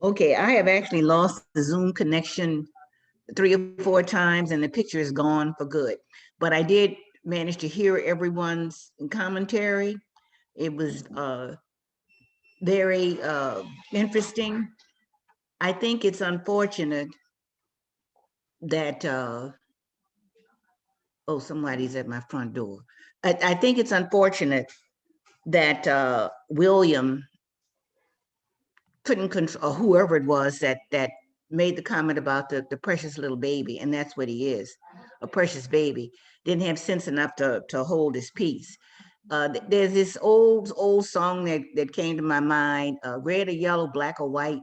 Okay, I have actually lost the Zoom connection 3 or 4 times and the picture is gone for good. But I did manage to hear everyone's commentary. It was very interesting. I think it's unfortunate that, oh, somebody's at my front door. I think it's unfortunate that William couldn't control, or whoever it was that made the comment about the precious little baby, and that's what he is, a precious baby. Didn't have sense enough to hold his peace. There's this old song that came to my mind, red or yellow, black or white,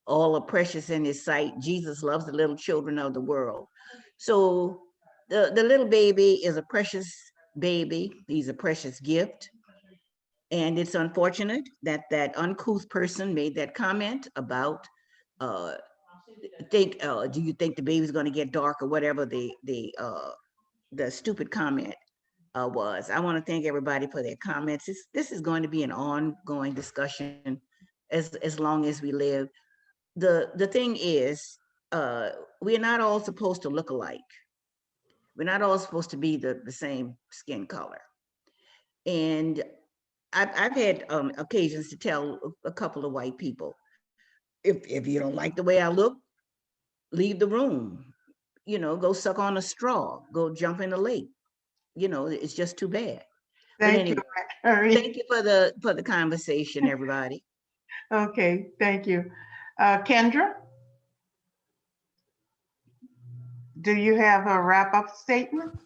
all are precious in his sight. Jesus loves the little children of the world. So the little baby is a precious baby. He's a precious gift. And it's unfortunate that that uncouth person made that comment about, do you think the baby's going to get dark, or whatever the stupid comment was. I want to thank everybody for their comments. This is going to be an ongoing discussion as long as we live. The thing is, we're not all supposed to look alike. We're not all supposed to be the same skin color. And I've had occasions to tell a couple of white people, if you don't like the way I look, leave the room, go suck on a straw, go jump in the lake. It's just too bad. Thank you. Thank you for the conversation, everybody. Okay, thank you. Kendra? Do you have a wrap-up statement?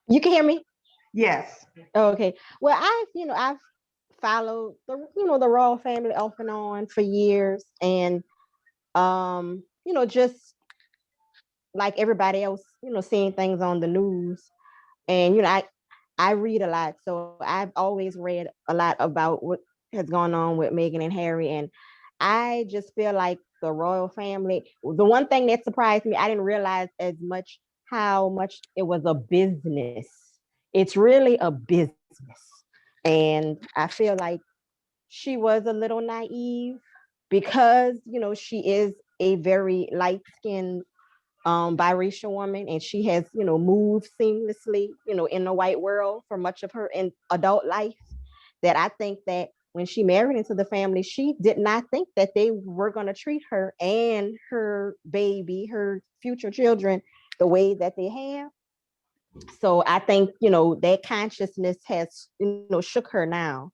You can hear me? Yes. Okay. Well, I've followed the royal family off and on for years, and just like everybody else, seeing things on the news, and I read a lot, so I've always read a lot about what has gone on with Meghan and Harry, and I just feel like the royal family, the one thing that surprised me, I didn't realize as much how much it was a business. It's really a business. And I feel like she was a little naive because, she is a very light-skinned biracial woman, and she has, moved seamlessly, in the white world for much of her adult life, that I think that when she married into the family, she did not think that they were going to treat her and her baby, her future children, the way that they have. So I think, that consciousness has, shook her now.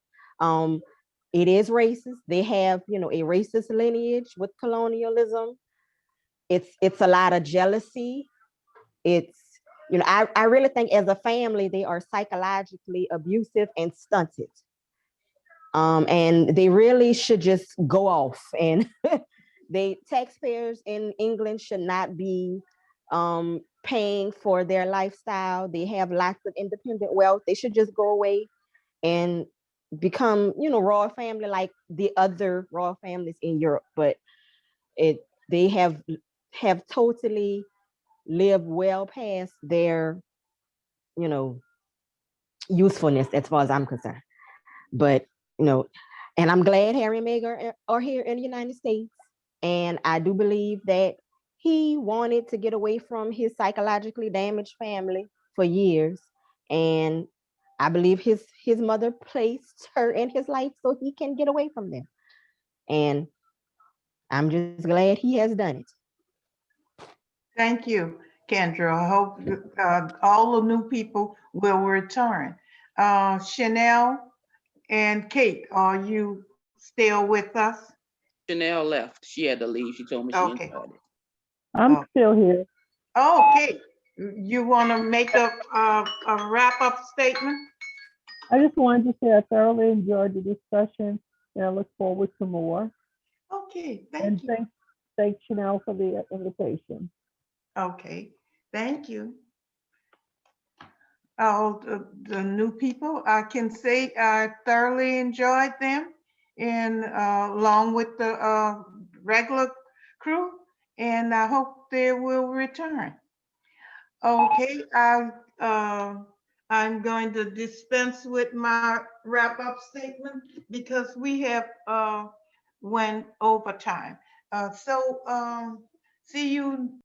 It is racist. They have, a racist lineage with colonialism. It's a lot of jealousy. It's, I really think as a family, they are psychologically abusive and stunted. And they really should just go off, and taxpayers in England should not be paying for their lifestyle. They have lots of independent wealth. They should just go away and become, royal family like the other royal families in Europe. But they have totally lived well past their, usefulness as far as I'm concerned. But, and I'm glad Harry and Meghan are here in the United States. And I do believe that he wanted to get away from his psychologically damaged family for years. And I believe his mother placed her in his life so he can get away from them. And I'm just glad he has done it. Thank you. Kendra. I hope all the new people will return. Chanel and Kate, are you still with us? Chanel left. She had to leave. She told me she Okay. enjoyed it. I'm still here. Okay, you want to make a wrap-up statement? I just wanted to say I thoroughly enjoyed the discussion and I look forward to more. Okay, And thank you. thanks Chanel for the invitation. Okay, thank you. Oh, the new people, I can say I thoroughly enjoyed them and along with the regular crew, and I hope they will return. Okay, I'm going to dispense with my wrap-up statement because we have went over time. So see you